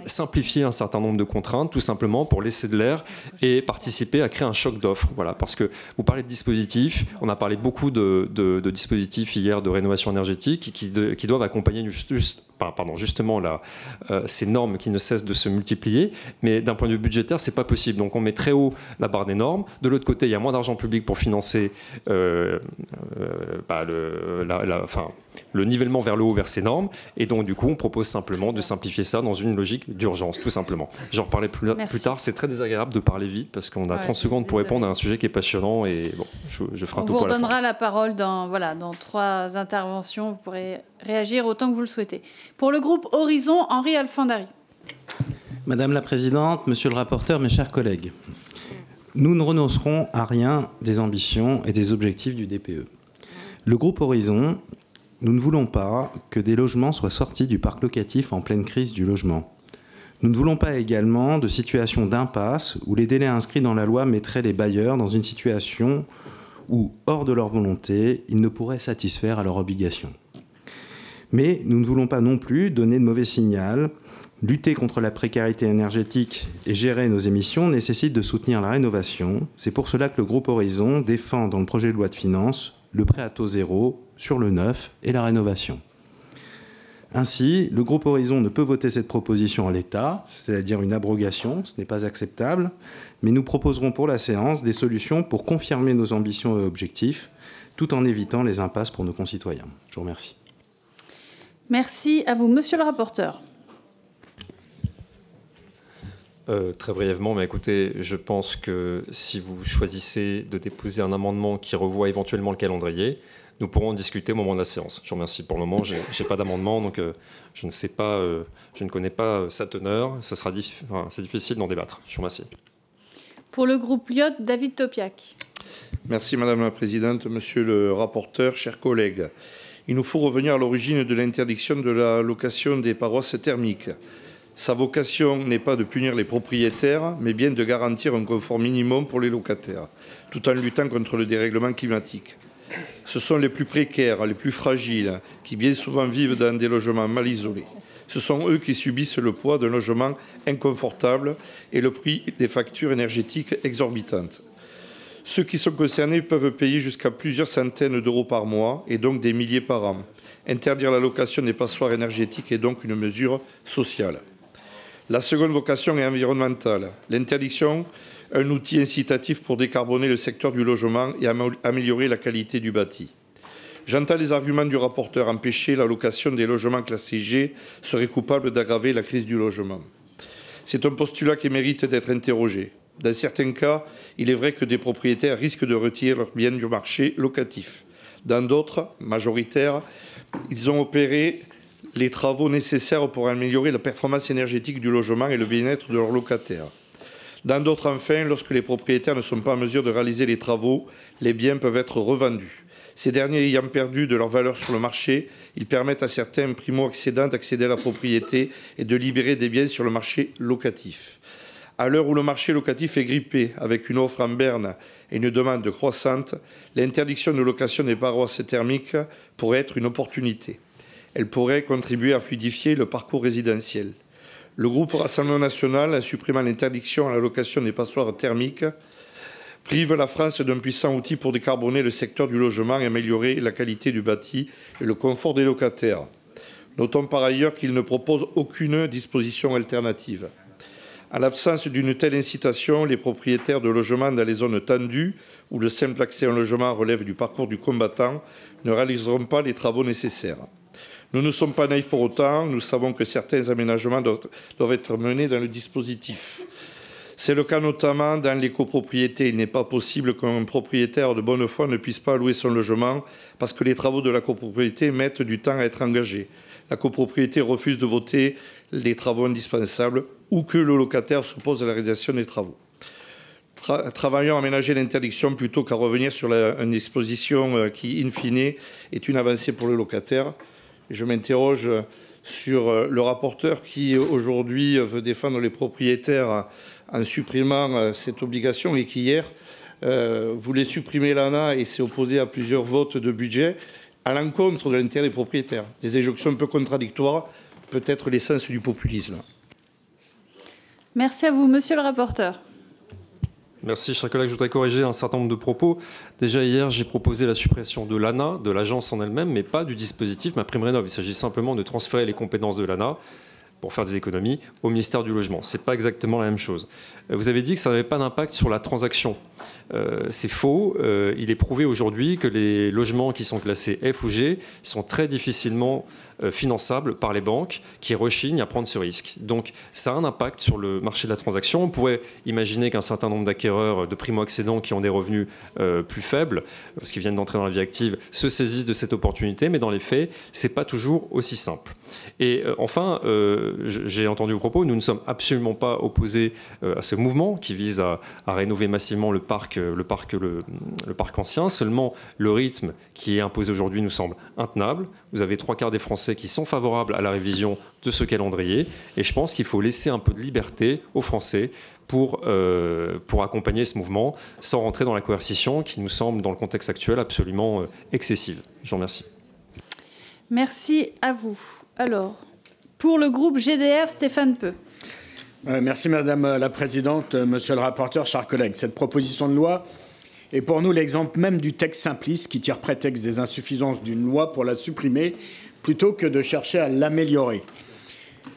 simplifier un certain nombre de contraintes, tout simplement pour laisser de l'air et participer à créer un choc d'offres. Voilà, parce que vous parlez de dispositifs, on a parlé beaucoup de dispositifs hier de rénovation énergétique qui doivent accompagner justement ces normes qui ne cessent de se multiplier. Mais d'un point de vue budgétaire, c'est pas possible. Donc on met très haut la barre des normes. De l'autre côté, il y a moins d'argent public pour financer le nivellement vers le haut vers ces normes, et donc du coup on propose simplement de simplifier ça dans une logique d'urgence, tout simplement. J'en reparlerai plus tard, c'est très désagréable de parler vite parce qu'on a 30 secondes pour répondre à un sujet qui est passionnant, et bon, je ferai un tout pour la fin. On vous redonnera la parole dans 3 interventions, vous pourrez réagir autant que vous le souhaitez. Pour le groupe Horizon, Henri Alfandari. Madame la Présidente, Monsieur le rapporteur, mes chers collègues, nous ne renoncerons à rien des ambitions et des objectifs du DPE. Le groupe Horizon nous ne voulons pas que des logements soient sortis du parc locatif en pleine crise du logement. Nous ne voulons pas également de situation d'impasse où les délais inscrits dans la loi mettraient les bailleurs dans une situation où, hors de leur volonté, ils ne pourraient satisfaire à leurs obligations. Mais nous ne voulons pas non plus donner de mauvais signal. Lutter contre la précarité énergétique et gérer nos émissions nécessite de soutenir la rénovation. C'est pour cela que le groupe Horizon défend dans le projet de loi de finances le prêt à taux zéro sur le neuf et la rénovation. Ainsi, le groupe Horizon ne peut voter cette proposition en l'état, c'est-à-dire une abrogation, ce n'est pas acceptable, mais nous proposerons pour la séance des solutions pour confirmer nos ambitions et objectifs, tout en évitant les impasses pour nos concitoyens. Je vous remercie. Merci à vous, monsieur le rapporteur. Très brièvement, mais écoutez, je pense que si vous choisissez de déposer un amendement qui revoit éventuellement le calendrier, nous pourrons en discuter au moment de la séance. Je vous remercie. Pour le moment, je n'ai pas d'amendement, donc je ne sais pas, je ne connais pas sa teneur. C'est difficile d'en débattre. Je vous remercie. Pour le groupe Lyot, David Topiak. Merci Madame la Présidente, Monsieur le rapporteur, chers collègues. Il nous faut revenir à l'origine de l'interdiction de la location des paroisses thermiques. Sa vocation n'est pas de punir les propriétaires, mais bien de garantir un confort minimum pour les locataires, tout en luttant contre le dérèglement climatique. Ce sont les plus précaires, les plus fragiles, qui bien souvent vivent dans des logements mal isolés. Ce sont eux qui subissent le poids d'un logement inconfortable et le prix des factures énergétiques exorbitantes. Ceux qui sont concernés peuvent payer jusqu'à plusieurs centaines d'euros par mois et donc des milliers par an. Interdire la location des passoires énergétiques est donc une mesure sociale. La seconde vocation est environnementale. L'interdiction, un outil incitatif pour décarboner le secteur du logement et améliorer la qualité du bâti. J'entends les arguments du rapporteur. Empêcher la location des logements classés G serait coupable d'aggraver la crise du logement. C'est un postulat qui mérite d'être interrogé. Dans certains cas, il est vrai que des propriétaires risquent de retirer leurs biens du marché locatif. Dans d'autres, majoritaires, ils ont opéré les travaux nécessaires pour améliorer la performance énergétique du logement et le bien-être de leurs locataires. Dans d'autres, enfin, lorsque les propriétaires ne sont pas en mesure de réaliser les travaux, les biens peuvent être revendus. Ces derniers ayant perdu de leur valeur sur le marché, ils permettent à certains primo-accédants d'accéder à la propriété et de libérer des biens sur le marché locatif. À l'heure où le marché locatif est grippé, avec une offre en berne et une demande croissante, l'interdiction de location des paroisses thermiques pourrait être une opportunité. Elle pourrait contribuer à fluidifier le parcours résidentiel. Le groupe Rassemblement national, en supprimant l'interdiction à la location des passoires thermiques, prive la France d'un puissant outil pour décarboner le secteur du logement et améliorer la qualité du bâti et le confort des locataires. Notons par ailleurs qu'il ne propose aucune disposition alternative. En l'absence d'une telle incitation, les propriétaires de logements dans les zones tendues, où le simple accès à un logement relève du parcours du combattant, ne réaliseront pas les travaux nécessaires. Nous ne sommes pas naïfs pour autant, nous savons que certains aménagements doivent être menés dans le dispositif. C'est le cas notamment dans les copropriétés. Il n'est pas possible qu'un propriétaire de bonne foi ne puisse pas louer son logement parce que les travaux de la copropriété mettent du temps à être engagés. La copropriété refuse de voter les travaux indispensables ou que le locataire s'oppose à la réalisation des travaux. Travaillons à aménager l'interdiction plutôt qu'à revenir sur une disposition qui, in fine, est une avancée pour le locataire. Je m'interroge sur le rapporteur qui, aujourd'hui, veut défendre les propriétaires en supprimant cette obligation et qui, hier, voulait supprimer l'ANA et s'est opposé à plusieurs votes de budget à l'encontre de l'intérêt des propriétaires. Des injonctions un peu contradictoires, peut-être l'essence du populisme. Merci à vous, monsieur le rapporteur. Merci, chers collègues. Je voudrais corriger un certain nombre de propos. Déjà hier, j'ai proposé la suppression de l'ANA, de l'agence en elle-même, mais pas du dispositif MaPrimeRénov'. Il s'agit simplement de transférer les compétences de l'ANA pour faire des économies au ministère du Logement. Ce n'est pas exactement la même chose. Vous avez dit que ça n'avait pas d'impact sur la transaction. C'est faux. Il est prouvé aujourd'hui que les logements qui sont classés F ou G sont très difficilement finançable par les banques qui rechignent à prendre ce risque. Donc ça a un impact sur le marché de la transaction. On pourrait imaginer qu'un certain nombre d'acquéreurs de primo-accédants qui ont des revenus plus faibles, parce qu'ils viennent d'entrer dans la vie active, se saisissent de cette opportunité, mais dans les faits, ce n'est pas toujours aussi simple. Et enfin, j'ai entendu vos propos, nous ne sommes absolument pas opposés à ce mouvement qui vise à rénover massivement le parc ancien. Seulement, le rythme qui est imposé aujourd'hui nous semble intenable. Vous avez 3/4 des Français qui sont favorables à la révision de ce calendrier. Et je pense qu'il faut laisser un peu de liberté aux Français pour accompagner ce mouvement sans rentrer dans la coercition qui nous semble, dans le contexte actuel, absolument excessive. Je vous remercie. Merci à vous. Alors, pour le groupe GDR, Stéphane Peu. Merci Madame la Présidente, Monsieur le rapporteur, chers collègues. Cette proposition de loi est pour nous l'exemple même du texte simpliste qui tire prétexte des insuffisances d'une loi pour la supprimer plutôt que de chercher à l'améliorer.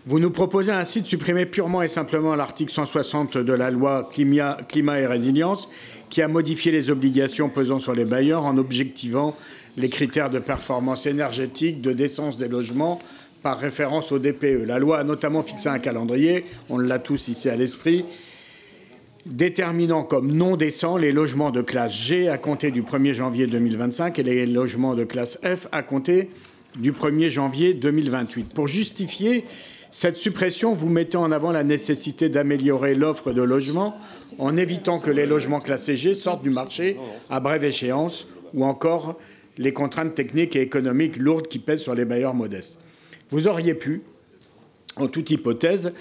Vous nous proposez ainsi de supprimer purement et simplement l'article 160 de la loi Climat et Résilience qui a modifié les obligations pesant sur les bailleurs en objectivant les critères de performance énergétique, de décence des logements par référence au DPE. La loi a notamment fixé un calendrier, on l'a tous ici à l'esprit, déterminant comme non décents les logements de classe G à compter du 1er janvier 2025 et les logements de classe F à compter du 1er janvier 2028. Pour justifier cette suppression, vous mettez en avant la nécessité d'améliorer l'offre de logements en évitant que les logements classés G sortent du marché à brève échéance ou encore les contraintes techniques et économiques lourdes qui pèsent sur les bailleurs modestes. Vous auriez pu, en toute hypothèse,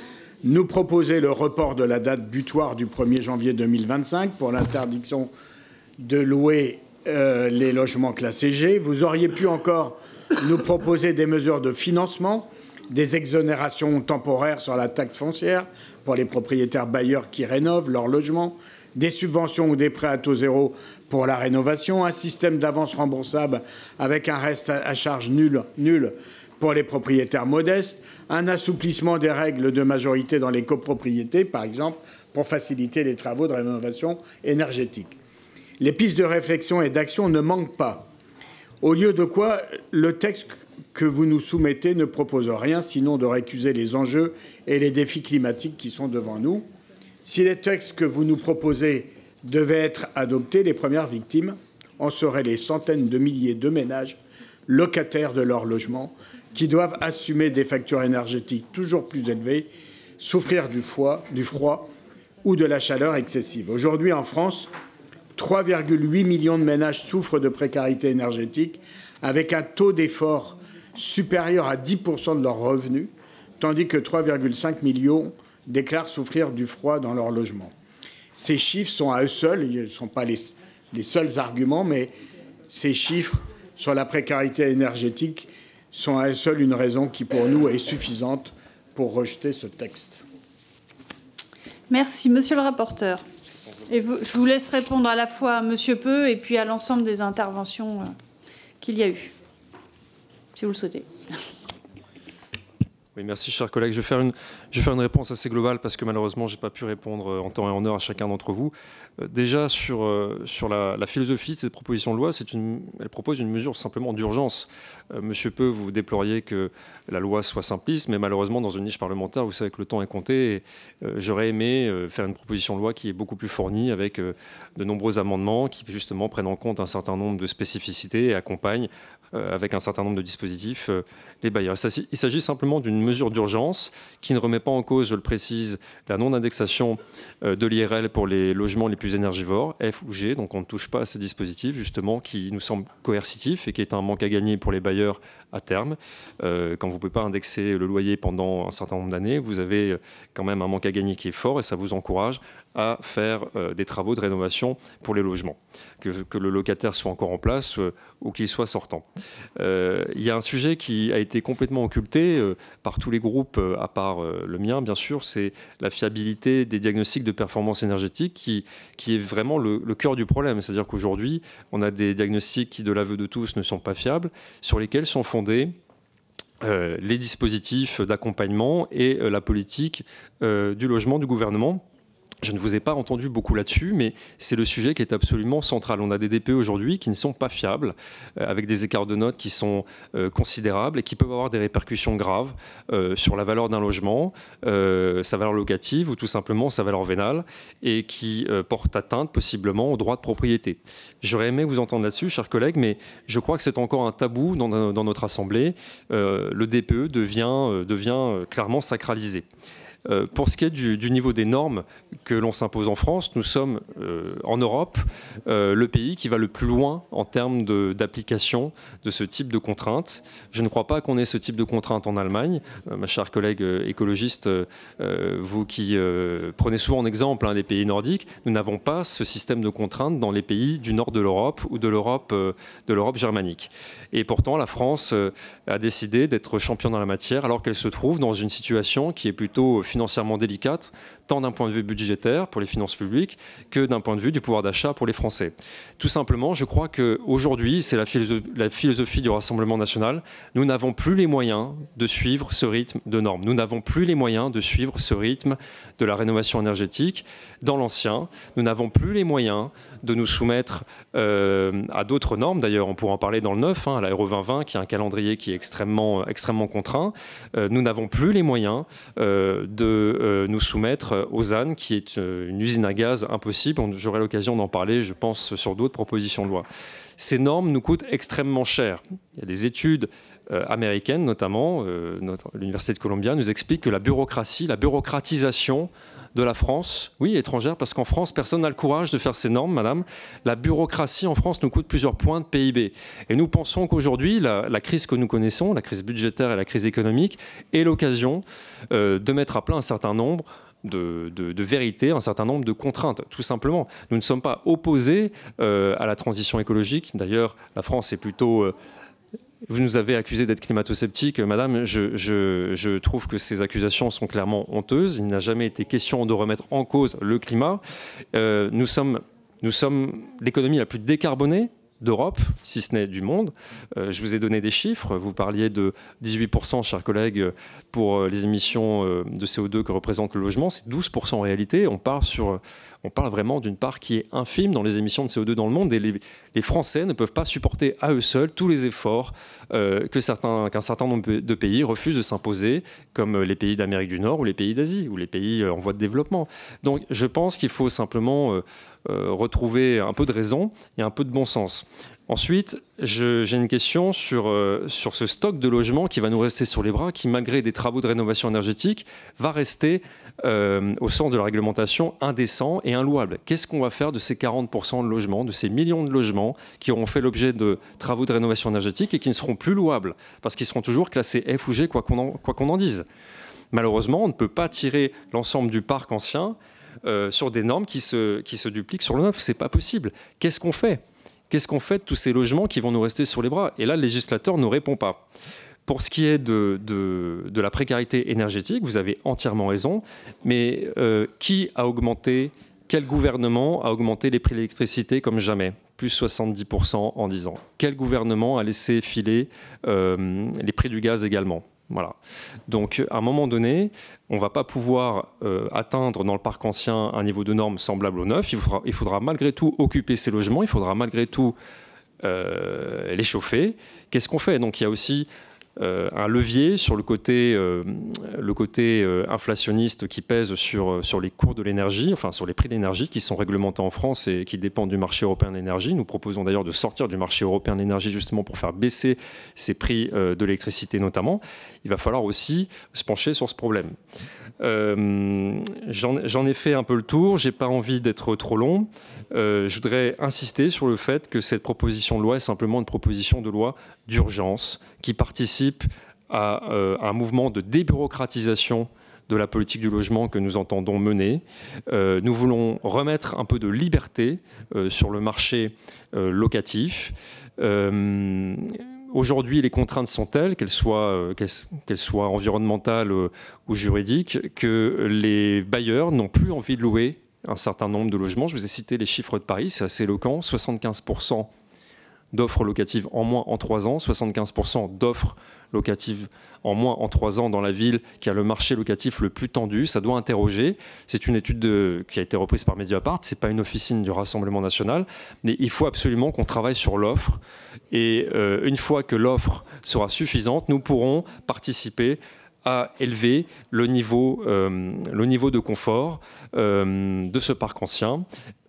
nous proposer le report de la date butoir du 1er janvier 2025 pour l'interdiction de louer les logements classés G. Vous auriez pu encore nous proposer des mesures de financement, des exonérations temporaires sur la taxe foncière pour les propriétaires bailleurs qui rénovent leur logement, des subventions ou des prêts à taux zéro pour la rénovation, un système d'avance remboursable avec un reste à charge nul pour les propriétaires modestes, un assouplissement des règles de majorité dans les copropriétés, par exemple, pour faciliter les travaux de rénovation énergétique. Les pistes de réflexion et d'action ne manquent pas. Au lieu de quoi, le texte que vous nous soumettez ne propose rien, sinon de récuser les enjeux et les défis climatiques qui sont devant nous. Si les textes que vous nous proposez devaient être adoptés, les premières victimes en seraient les centaines de milliers de ménages locataires de leur logement, qui doivent assumer des factures énergétiques toujours plus élevées, souffrir du froid ou de la chaleur excessive. Aujourd'hui, en France, 3,8 millions de ménages souffrent de précarité énergétique, avec un taux d'effort supérieur à 10% de leurs revenus, tandis que 3,5 millions déclarent souffrir du froid dans leur logement. Ces chiffres sont à eux seuls, ils ne sont pas les seuls arguments, mais ces chiffres sur la précarité énergétique sont à eux seuls une raison qui, pour nous, est suffisante pour rejeter ce texte. Merci, Monsieur le rapporteur. Et je vous laisse répondre à la fois à Monsieur Peu et puis à l'ensemble des interventions qu'il y a eu, si vous le souhaitez. Oui, merci, chers collègues. Je vais faire une réponse assez globale parce que malheureusement, je n'ai pas pu répondre en temps et en heure à chacun d'entre vous. Déjà, sur la philosophie de cette proposition de loi, elle propose une mesure simplement d'urgence. Monsieur Peu, vous déploriez que la loi soit simpliste, mais malheureusement, dans une niche parlementaire, vous savez que le temps est compté. Et, j'aurais aimé faire une proposition de loi qui est beaucoup plus fournie avec de nombreux amendements qui, justement, prennent en compte un certain nombre de spécificités et accompagnent avec un certain nombre de dispositifs les bailleurs. Il s'agit simplement d'une mesure d'urgence qui ne remet pas en cause, je le précise, la non-indexation de l'IRL pour les logements les plus énergivores, F ou G. Donc on ne touche pas à ce dispositif, justement, qui nous semble coercitif et qui est un manque à gagner pour les bailleurs à terme. Quand vous ne pouvez pas indexer le loyer pendant un certain nombre d'années, vous avez quand même un manque à gagner qui est fort et ça vous encourage à faire des travaux de rénovation pour les logements, que le locataire soit encore en place ou qu'il soit sortant. Il y a un sujet qui a été complètement occulté par tous les groupes, à part le mien, bien sûr, c'est la fiabilité des diagnostics de performance énergétique qui est vraiment le cœur du problème. C'est-à-dire qu'aujourd'hui, on a des diagnostics qui, de l'aveu de tous, ne sont pas fiables, sur lesquels sont fondés les dispositifs d'accompagnement et la politique du logement du gouvernement. Je ne vous ai pas entendu beaucoup là-dessus, mais c'est le sujet qui est absolument central. On a des DPE aujourd'hui qui ne sont pas fiables, avec des écarts de notes qui sont considérables et qui peuvent avoir des répercussions graves sur la valeur d'un logement, sa valeur locative ou tout simplement sa valeur vénale, et qui portent atteinte possiblement au droit de propriété. J'aurais aimé vous entendre là-dessus, chers collègues, mais je crois que c'est encore un tabou dans notre Assemblée. Le DPE devient clairement sacralisé. Pour ce qui est du niveau des normes que l'on s'impose en France, nous sommes en Europe le pays qui va le plus loin en termes d'application de ce type de contraintes. Je ne crois pas qu'on ait ce type de contraintes en Allemagne. Ma chère collègue écologiste, vous qui prenez souvent en exemple les pays nordiques, nous n'avons pas ce système de contraintes dans les pays du nord de l'Europe ou de l'Europe germanique. Et pourtant, la France a décidé d'être championne dans la matière alors qu'elle se trouve dans une situation qui est plutôt financièrement délicate, tant d'un point de vue budgétaire pour les finances publiques que d'un point de vue du pouvoir d'achat pour les Français. Tout simplement, je crois qu'aujourd'hui, c'est la philosophie du Rassemblement national, nous n'avons plus les moyens de suivre ce rythme de normes. Nous n'avons plus les moyens de suivre ce rythme de la rénovation énergétique dans l'ancien. Nous n'avons plus les moyens de nous soumettre à d'autres normes. D'ailleurs, on pourra en parler dans le 9, à la RE 2020, qui est un calendrier qui est extrêmement contraint. Nous n'avons plus les moyens de nous soumettre aux ZAN, qui est une usine à gaz impossible. J'aurai l'occasion d'en parler, je pense, sur d'autres propositions de loi. Ces normes nous coûtent extrêmement cher. Il y a des études américaines, notamment, l'Université de Columbia nous explique que la bureaucratisation de la France, oui, étrangère, parce qu'en France, personne n'a le courage de faire ces normes, madame. La bureaucratie en France nous coûte plusieurs points de PIB. Et nous pensons qu'aujourd'hui, la crise que nous connaissons, la crise budgétaire et la crise économique, est l'occasion de mettre à plat un certain nombre de vérités, un certain nombre de contraintes, tout simplement. Nous ne sommes pas opposés à la transition écologique. D'ailleurs, la France est plutôt... Vous nous avez accusé d'être climato-sceptique. Madame, je trouve que ces accusations sont clairement honteuses. Il n'a jamais été question de remettre en cause le climat. Nous sommes l'économie la plus décarbonée d'Europe, si ce n'est du monde. Je vous ai donné des chiffres. Vous parliez de 18%, chers collègues, pour les émissions de CO2 que représente le logement. C'est 12% en réalité. On parle vraiment d'une part qui est infime dans les émissions de CO2 dans le monde. Et les Français ne peuvent pas supporter à eux seuls tous les efforts qu'un certain nombre de pays refusent de s'imposer, comme les pays d'Amérique du Nord ou les pays d'Asie, ou les pays en voie de développement. Donc je pense qu'il faut simplement retrouver un peu de raison et un peu de bon sens. Ensuite, j'ai une question sur ce stock de logements qui va nous rester sur les bras, qui, malgré des travaux de rénovation énergétique, va rester au sens de la réglementation indécent et inlouable. Qu'est-ce qu'on va faire de ces 40% de logements, de ces millions de logements qui auront fait l'objet de travaux de rénovation énergétique et qui ne seront plus louables, parce qu'ils seront toujours classés F ou G, quoi qu'on en dise. Malheureusement, on ne peut pas tirer l'ensemble du parc ancien sur des normes qui se dupliquent sur le neuf. C'est pas possible. Qu'est-ce qu'on fait ? Qu'est-ce qu'on fait de tous ces logements qui vont nous rester sur les bras? Et là, le législateur ne répond pas. Pour ce qui est de la précarité énergétique, vous avez entièrement raison, mais quel gouvernement a augmenté les prix de l'électricité comme jamais? Plus 70% en 10 ans. Quel gouvernement a laissé filer les prix du gaz également? Voilà. Donc, à un moment donné, on ne va pas pouvoir atteindre dans le parc ancien un niveau de normes semblable au neuf. Il faudra malgré tout occuper ces logements, il faudra malgré tout les chauffer. Qu'est-ce qu'on fait? Donc, il y a aussi un levier sur le côté inflationniste qui pèse sur les cours de l'énergie, enfin sur les prix de l'énergie qui sont réglementés en France et qui dépendent du marché européen de l'énergie. Nous proposons d'ailleurs de sortir du marché européen de l'énergie justement pour faire baisser ces prix de l'électricité notamment. Il va falloir aussi se pencher sur ce problème. J'en ai fait un peu le tour, j'ai pas envie d'être trop long. Je voudrais insister sur le fait que cette proposition de loi est simplement une proposition de loi d'urgence qui participe à un mouvement de débureaucratisation de la politique du logement que nous entendons mener. Nous voulons remettre un peu de liberté sur le marché locatif. Aujourd'hui, les contraintes sont telles, qu'elles soient environnementales ou juridiques, que les bailleurs n'ont plus envie de louer un certain nombre de logements. Je vous ai cité les chiffres de Paris, c'est assez éloquent. 75% d'offres locatives en moins en 3 ans, 75% d'offres locatives en moins en 3 ans dans la ville qui a le marché locatif le plus tendu. Ça doit interroger. C'est une étude qui a été reprise par Mediapart. Ce n'est pas une officine du Rassemblement national. Mais il faut absolument qu'on travaille sur l'offre. Et une fois que l'offre sera suffisante, nous pourrons participer à élever le niveau de confort de ce parc ancien,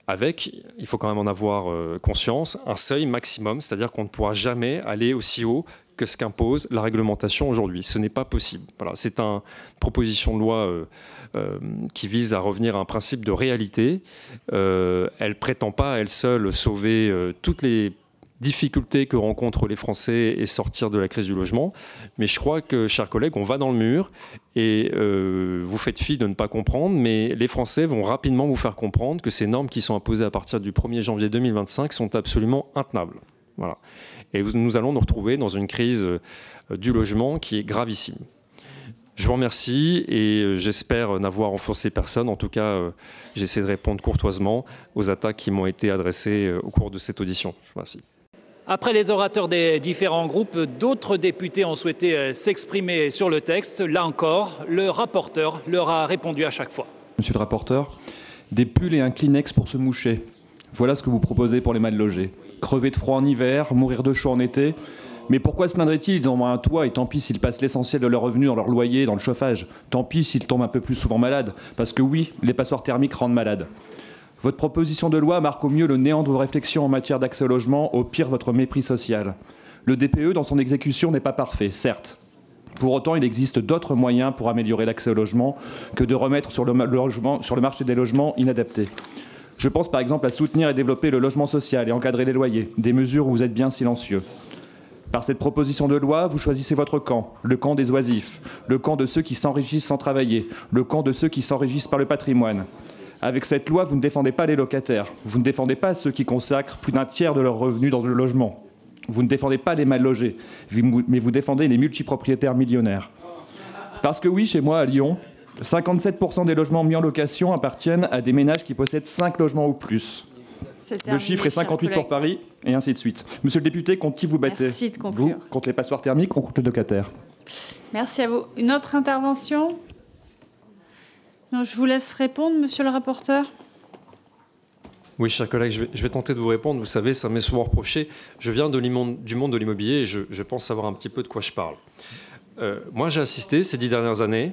avec, il faut quand même en avoir conscience, un seuil maximum, c'est-à-dire qu'on ne pourra jamais aller aussi haut que ce qu'impose la réglementation aujourd'hui. Ce n'est pas possible. Voilà, c'est une proposition de loi qui vise à revenir à un principe de réalité. Elle ne prétend pas à elle seule sauver toutes les difficultés que rencontrent les Français et sortir de la crise du logement. Mais je crois que, chers collègues, on va dans le mur et vous faites fi de ne pas comprendre, mais les Français vont rapidement vous faire comprendre que ces normes qui sont imposées à partir du 1er janvier 2025 sont absolument intenables. Voilà. Et nous allons nous retrouver dans une crise du logement qui est gravissime. Je vous remercie et j'espère n'avoir enfoncé personne. En tout cas, j'essaie de répondre courtoisement aux attaques qui m'ont été adressées au cours de cette audition. Je vous remercie. Après les orateurs des différents groupes, d'autres députés ont souhaité s'exprimer sur le texte. Là encore, le rapporteur leur a répondu à chaque fois. Monsieur le rapporteur, des pulls et un Kleenex pour se moucher. Voilà ce que vous proposez pour les mal logés. Crever de froid en hiver, mourir de chaud en été. Mais pourquoi se plaindraient-ils? Ils ont un toit et tant pis s'ils passent l'essentiel de leur revenu dans leur loyer, dans le chauffage. Tant pis s'ils tombent un peu plus souvent malades. Parce que oui, les passoires thermiques rendent malades. Votre proposition de loi marque au mieux le néant de vos réflexions en matière d'accès au logement, au pire votre mépris social. Le DPE, dans son exécution, n'est pas parfait, certes. Pour autant, il existe d'autres moyens pour améliorer l'accès au logement que de remettre sur le marché des logements inadaptés. Je pense par exemple à soutenir et développer le logement social et encadrer les loyers, des mesures où vous êtes bien silencieux. Par cette proposition de loi, vous choisissez votre camp, le camp des oisifs, le camp de ceux qui s'enrichissent sans travailler, le camp de ceux qui s'enrichissent par le patrimoine. Avec cette loi, vous ne défendez pas les locataires, vous ne défendez pas ceux qui consacrent plus d'un tiers de leurs revenus dans le logement. Vous ne défendez pas les mal logés, mais vous défendez les multipropriétaires millionnaires. Parce que oui, chez moi, à Lyon, 57% des logements mis en location appartiennent à des ménages qui possèdent 5 logements ou plus. Le chiffre est 58 pour Paris, et ainsi de suite. Monsieur le député, contre qui vous battez? Merci de conclure. Vous, contre les passoires thermiques ou contre les locataires? Merci à vous. Une autre intervention? Non, je vous laisse répondre, monsieur le rapporteur. Oui, chers collègues, je vais tenter de vous répondre. Vous savez, ça m'est souvent reproché. Je viens du monde de l'immobilier et je pense savoir un petit peu de quoi je parle. Moi, j'ai assisté ces 10 dernières années,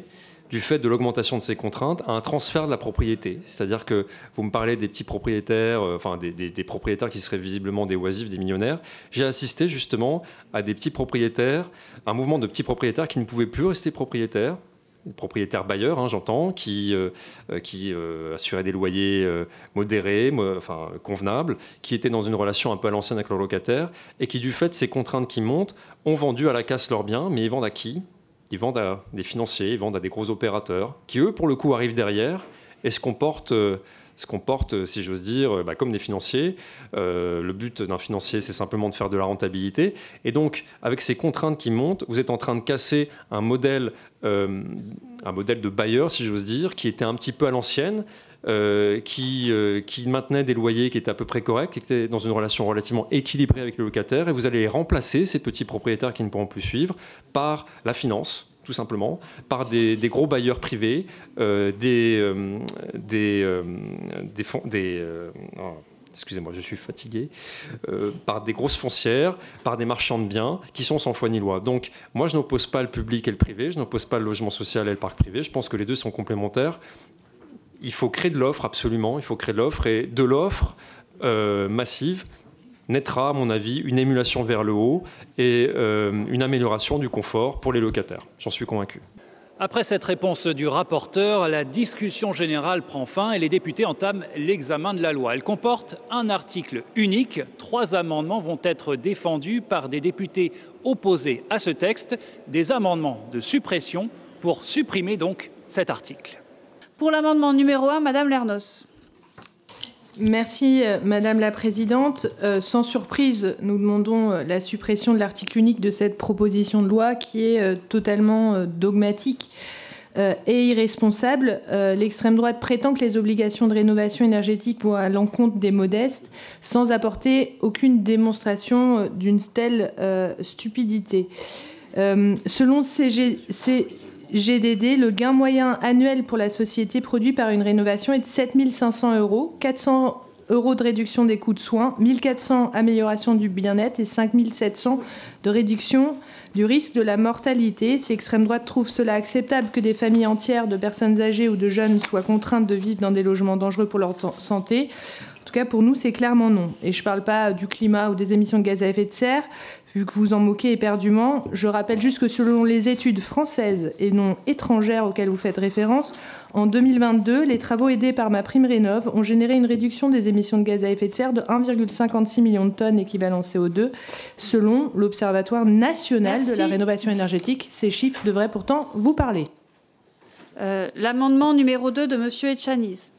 du fait de l'augmentation de ces contraintes, à un transfert de la propriété. C'est-à-dire que vous me parlez des petits propriétaires, des propriétaires qui seraient visiblement des oisifs, des millionnaires. J'ai assisté justement à des petits propriétaires, un mouvement de petits propriétaires qui ne pouvaient plus rester propriétaires bailleurs, j'entends, qui assuraient des loyers modérés, convenables, qui étaient dans une relation un peu à l'ancienne avec leurs locataires, et qui, du fait de ces contraintes qui montent, ont vendu à la casse leurs biens, mais ils vendent à qui? Ils vendent à des financiers, ils vendent à des gros opérateurs, qui, eux, pour le coup, arrivent derrière et se comportent, si j'ose dire, comme des financiers. Le but d'un financier, c'est simplement de faire de la rentabilité. Et donc, avec ces contraintes qui montent, vous êtes en train de casser un modèle de bailleur, si j'ose dire, qui était un petit peu à l'ancienne, qui maintenait des loyers qui étaient à peu près corrects, qui étaient dans une relation relativement équilibrée avec les locataires. Et vous allez remplacer ces petits propriétaires qui ne pourront plus suivre par la finance, tout simplement, par des gros bailleurs privés, excusez-moi, je suis fatigué, par des grosses foncières, par des marchands de biens qui sont sans foi ni loi. Donc, moi, je n'oppose pas le public et le privé, je n'oppose pas le logement social et le parc privé. Je pense que les deux sont complémentaires. Il faut créer de l'offre, absolument. Il faut créer de l'offre. Et de l'offre massive naîtra, à mon avis, une émulation vers le haut et une amélioration du confort pour les locataires. J'en suis convaincu. Après cette réponse du rapporteur, la discussion générale prend fin et les députés entament l'examen de la loi. Elle comporte un article unique. 3 amendements vont être défendus par des députés opposés à ce texte. Des amendements de suppression pour supprimer donc cet article. Pour l'amendement numéro 1, Madame Lernos. Merci Madame la Présidente. Sans surprise, nous demandons la suppression de l'article unique de cette proposition de loi qui est totalement dogmatique. et irresponsable. L'extrême droite prétend que les obligations de rénovation énergétique vont à l'encontre des modestes sans apporter aucune démonstration d'une telle stupidité. Selon CGDD, le gain moyen annuel pour la société produit par une rénovation est de 7 500 €, 400 € de réduction des coûts de soins, 1 400 amélioration du bien-être et 5 700 de réduction du risque de la mortalité. Si l'extrême droite trouve cela acceptable que des familles entières de personnes âgées ou de jeunes soient contraintes de vivre dans des logements dangereux pour leur santé, en tout cas pour nous c'est clairement non. Et je ne parle pas du climat ou des émissions de gaz à effet de serre, vu que vous en moquez éperdument. Je rappelle juste que selon les études françaises et non étrangères auxquelles vous faites référence, en 2022, les travaux aidés par MaPrimeRénov' ont généré une réduction des émissions de gaz à effet de serre de 1,56 million de tonnes équivalent CO2, selon l'Observatoire national de la rénovation énergétique. Ces chiffres devraient pourtant vous parler. L'amendement numéro 2 de M. Etchaniz.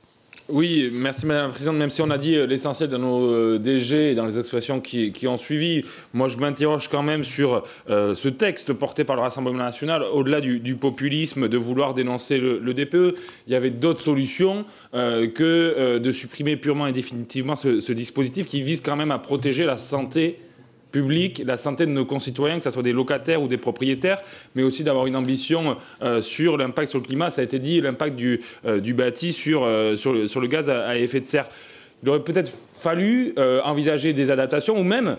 Oui, merci Madame la Présidente. Même si on a dit l'essentiel de nos DG et dans les expressions qui ont suivi, moi je m'interroge quand même sur ce texte porté par le Rassemblement national. Au-delà du populisme, de vouloir dénoncer le DPE, il y avait d'autres solutions que de supprimer purement et définitivement ce dispositif qui vise quand même à protéger la santé publique, la santé de nos concitoyens, que ce soit des locataires ou des propriétaires, mais aussi d'avoir une ambition sur l'impact sur le climat. Ça a été dit, l'impact du bâti sur le gaz à effet de serre. Il aurait peut-être fallu envisager des adaptations ou même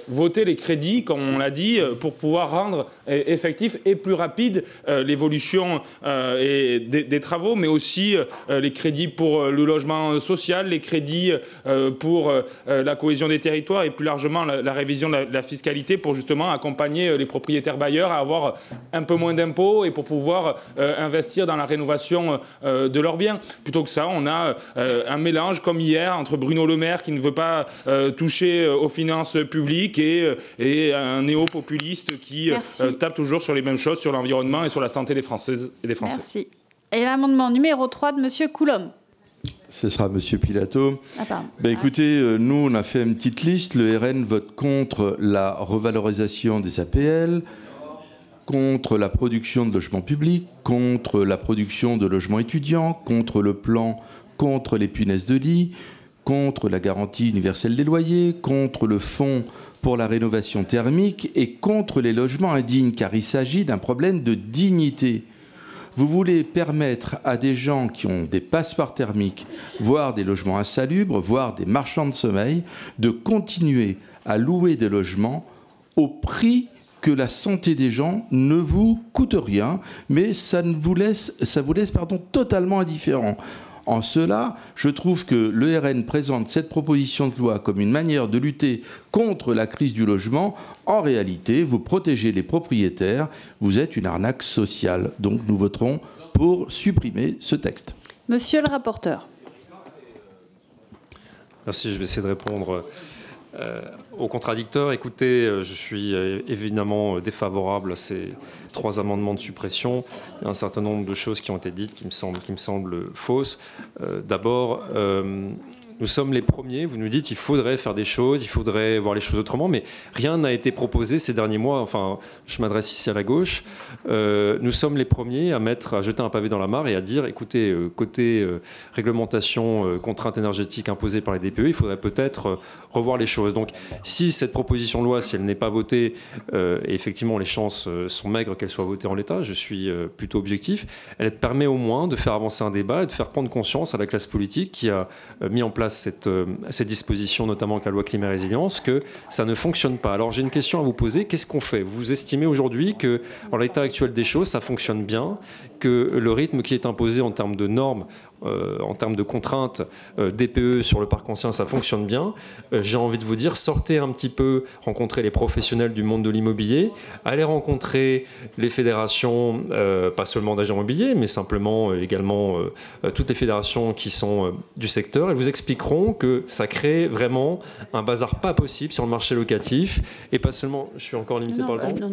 voter les crédits, comme on l'a dit, pour pouvoir rendre effectif et plus rapide l'évolution des travaux, mais aussi les crédits pour le logement social, les crédits pour la cohésion des territoires et plus largement la révision de la fiscalité pour justement accompagner les propriétaires bailleurs à avoir un peu moins d'impôts et pour pouvoir investir dans la rénovation de leurs biens. Plutôt que ça, on a un mélange comme hier entre Bruno Le Maire qui ne veut pas toucher aux finances public et un néo-populiste qui tape toujours sur les mêmes choses, sur l'environnement et sur la santé des Françaises et des Français. Merci. Et l'amendement numéro 3 de M. Coulombe. Ce sera M. Pilato. Écoutez, nous, on a fait une petite liste. Le RN vote contre la revalorisation des APL, contre la production de logements publics, contre la production de logements étudiants, contre le plan, contre les punaises de lit, contre la garantie universelle des loyers, contre le fonds pour la rénovation thermique et contre les logements indignes, car il s'agit d'un problème de dignité. Vous voulez permettre à des gens qui ont des passoires thermiques, voire des logements insalubres, voire des marchands de sommeil, de continuer à louer des logements au prix que la santé des gens ne vous coûte rien, mais ça vous laisse totalement indifférent. En cela, je trouve que le RN présente cette proposition de loi comme une manière de lutter contre la crise du logement. En réalité, vous protégez les propriétaires, vous êtes une arnaque sociale. Donc nous voterons pour supprimer ce texte. Monsieur le rapporteur. Merci, je vais essayer de répondre aux contradicteurs. Écoutez, je suis évidemment défavorable à ces 3 amendements de suppression. Il y a un certain nombre de choses qui ont été dites qui me semblent fausses. D'abord, nous sommes les premiers. Vous nous dites qu'il faudrait faire des choses, il faudrait voir les choses autrement, mais rien n'a été proposé ces derniers mois. Enfin, je m'adresse ici à la gauche. Nous sommes les premiers à jeter un pavé dans la mare et à dire, écoutez, côté réglementation, contrainte énergétique imposée par les DPE, il faudrait peut-être revoir les choses. Donc, si cette proposition de loi, si elle n'est pas votée, et effectivement les chances sont maigres qu'elle soit votée en l'état, je suis plutôt objectif, elle permet au moins de faire avancer un débat et de faire prendre conscience à la classe politique qui a mis en place cette disposition, notamment avec la loi climat et résilience, que ça ne fonctionne pas. Alors j'ai une question à vous poser, qu'est-ce qu'on fait? Vous estimez aujourd'hui que, en l'état actuel des choses, ça fonctionne bien, que le rythme qui est imposé en termes de normes, en termes de contraintes DPE sur le parc ancien, ça fonctionne bien. J'ai envie de vous dire, sortez un petit peu, rencontrez les professionnels du monde de l'immobilier, allez rencontrer les fédérations, pas seulement d'agents immobiliers, mais simplement également toutes les fédérations qui sont du secteur. Elles vous expliqueront que ça crée vraiment un bazar pas possible sur le marché locatif, et pas seulement, je suis encore limité par le temps,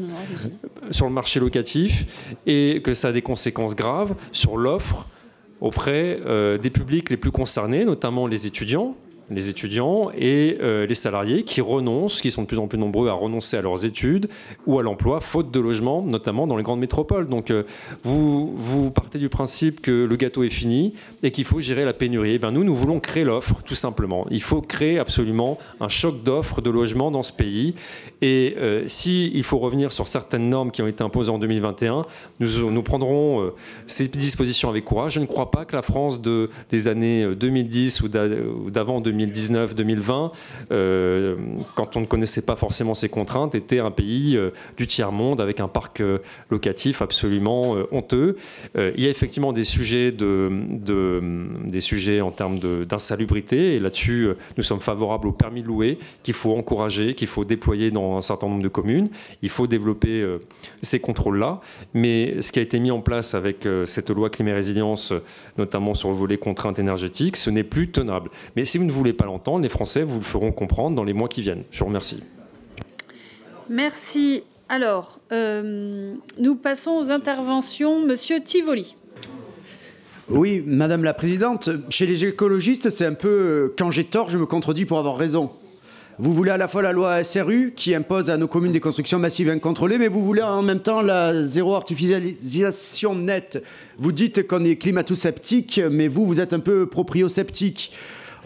sur le marché locatif, et que ça a des conséquences graves sur l'offre auprès des publics les plus concernés, notamment les étudiants, les étudiants et les salariés qui renoncent, qui sont de plus en plus nombreux à renoncer à leurs études ou à l'emploi, faute de logement, notamment dans les grandes métropoles. Donc vous partez du principe que le gâteau est fini et qu'il faut gérer la pénurie. Eh bien, nous voulons créer l'offre, tout simplement. Il faut créer absolument un choc d'offres de logements dans ce pays. Et s'il faut revenir sur certaines normes qui ont été imposées en 2021, nous prendrons ces dispositions avec courage. Je ne crois pas que la France des années 2010 ou d'avant 2019-2020, quand on ne connaissait pas forcément ces contraintes, était un pays du tiers-monde avec un parc locatif absolument honteux. Il y a effectivement des sujets en termes d'insalubrité, et là-dessus, nous sommes favorables au permis de louer, qu'il faut encourager, qu'il faut déployer dans un certain nombre de communes. Il faut développer ces contrôles-là. Mais ce qui a été mis en place avec cette loi climat et résilience, notamment sur le volet contraintes énergétiques, ce n'est plus tenable. Mais si vous ne voulez pas l'entendre, les Français vous le feront comprendre dans les mois qui viennent. Je vous remercie. Merci. Alors, nous passons aux interventions. Monsieur Tivoli. Oui, Madame la Présidente, chez les écologistes, c'est un peu quand j'ai tort, je me contredis pour avoir raison. Vous voulez à la fois la loi SRU qui impose à nos communes des constructions massives incontrôlées, mais vous voulez en même temps la zéro artificialisation nette. Vous dites qu'on est climato-sceptique, mais vous êtes un peu proprio-sceptique.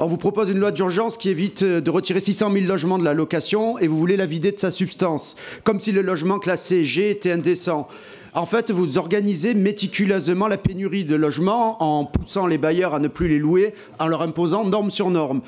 On vous propose une loi d'urgence qui évite de retirer 600 000 logements de la location et vous voulez la vider de sa substance, comme si le logement classé G était indécent. En fait, vous organisez méticuleusement la pénurie de logements en poussant les bailleurs à ne plus les louer, en leur imposant norme sur norme.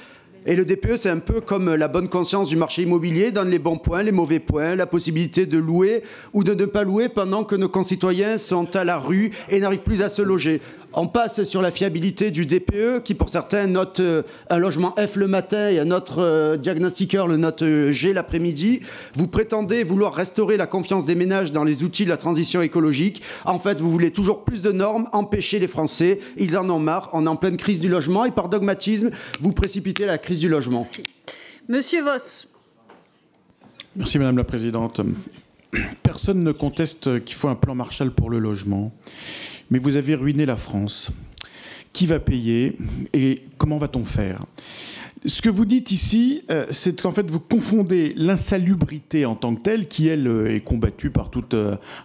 Et le DPE, c'est un peu comme la bonne conscience du marché immobilier, donne les bons points, les mauvais points, la possibilité de louer ou de ne pas louer pendant que nos concitoyens sont à la rue et n'arrivent plus à se loger. On passe sur la fiabilité du DPE qui, pour certains, note un logement F le matin et un autre diagnostiqueur le note G l'après-midi. Vous prétendez vouloir restaurer la confiance des ménages dans les outils de la transition écologique. En fait, vous voulez toujours plus de normes, empêcher les Français. Ils en ont marre. On est en pleine crise du logement et par dogmatisme, vous précipitez la crise du logement. Merci. Monsieur Vos. Merci Madame la Présidente. Personne ne conteste qu'il faut un plan Marshall pour le logement. Mais vous avez ruiné la France. Qui va payer et comment va-t-on faire ? Ce que vous dites ici, c'est qu'en fait, vous confondez l'insalubrité en tant que telle, qui, elle, est combattue par tout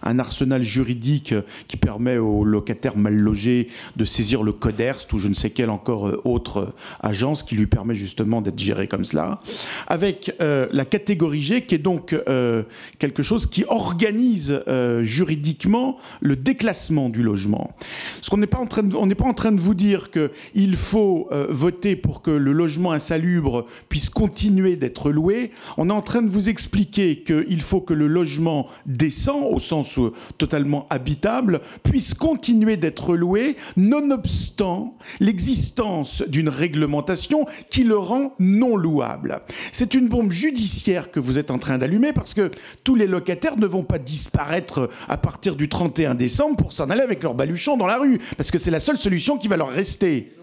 un arsenal juridique qui permet aux locataires mal logés de saisir le Coderst ou je ne sais quelle encore autre agence qui lui permet justement d'être géré comme cela, avec la catégorie G, qui est donc quelque chose qui organise juridiquement le déclassement du logement. Ce qu'on n'est pas en train de vous dire qu'il faut voter pour que le logement insalubre puisse continuer d'être loué. On est en train de vous expliquer qu'il faut que le logement décent, au sens totalement habitable, puisse continuer d'être loué, nonobstant l'existence d'une réglementation qui le rend non louable. C'est une bombe judiciaire que vous êtes en train d'allumer parce que tous les locataires ne vont pas disparaître à partir du 31 décembre pour s'en aller avec leur baluchon dans la rue, parce que c'est la seule solution qui va leur rester.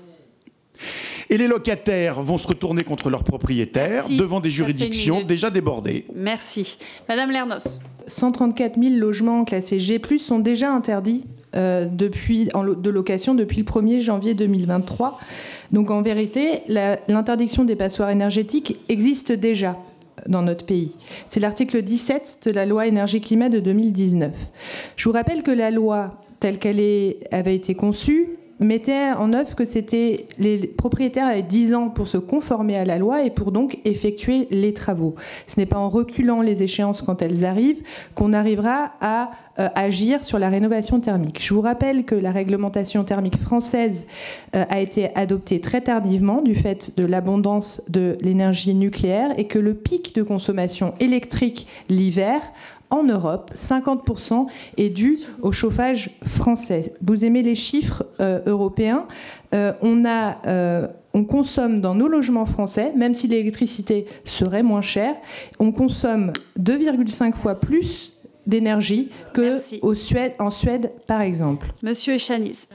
Et les locataires vont se retourner contre leurs propriétaires devant des juridictions déjà débordées. Merci. Madame Lernos. 134 000 logements classés G+, sont déjà interdits de location depuis le 1er janvier 2023. Donc en vérité, l'interdiction des passoires énergétiques existe déjà dans notre pays. C'est l'article 17 de la loi énergie-climat de 2019. Je vous rappelle que la loi, telle qu'elle avait été conçue, mettait en œuvre que les propriétaires avaient 10 ans pour se conformer à la loi et pour donc effectuer les travaux. Ce n'est pas en reculant les échéances quand elles arrivent qu'on arrivera à agir sur la rénovation thermique. Je vous rappelle que la réglementation thermique française a été adoptée très tardivement du fait de l'abondance de l'énergie nucléaire et que le pic de consommation électrique l'hiver en Europe, 50% est dû au chauffage français. Vous aimez les chiffres européens. On consomme dans nos logements français, même si l'électricité serait moins chère, on consomme 2,5 fois plus d'énergie qu'en Suède, par exemple. Monsieur Echaniz.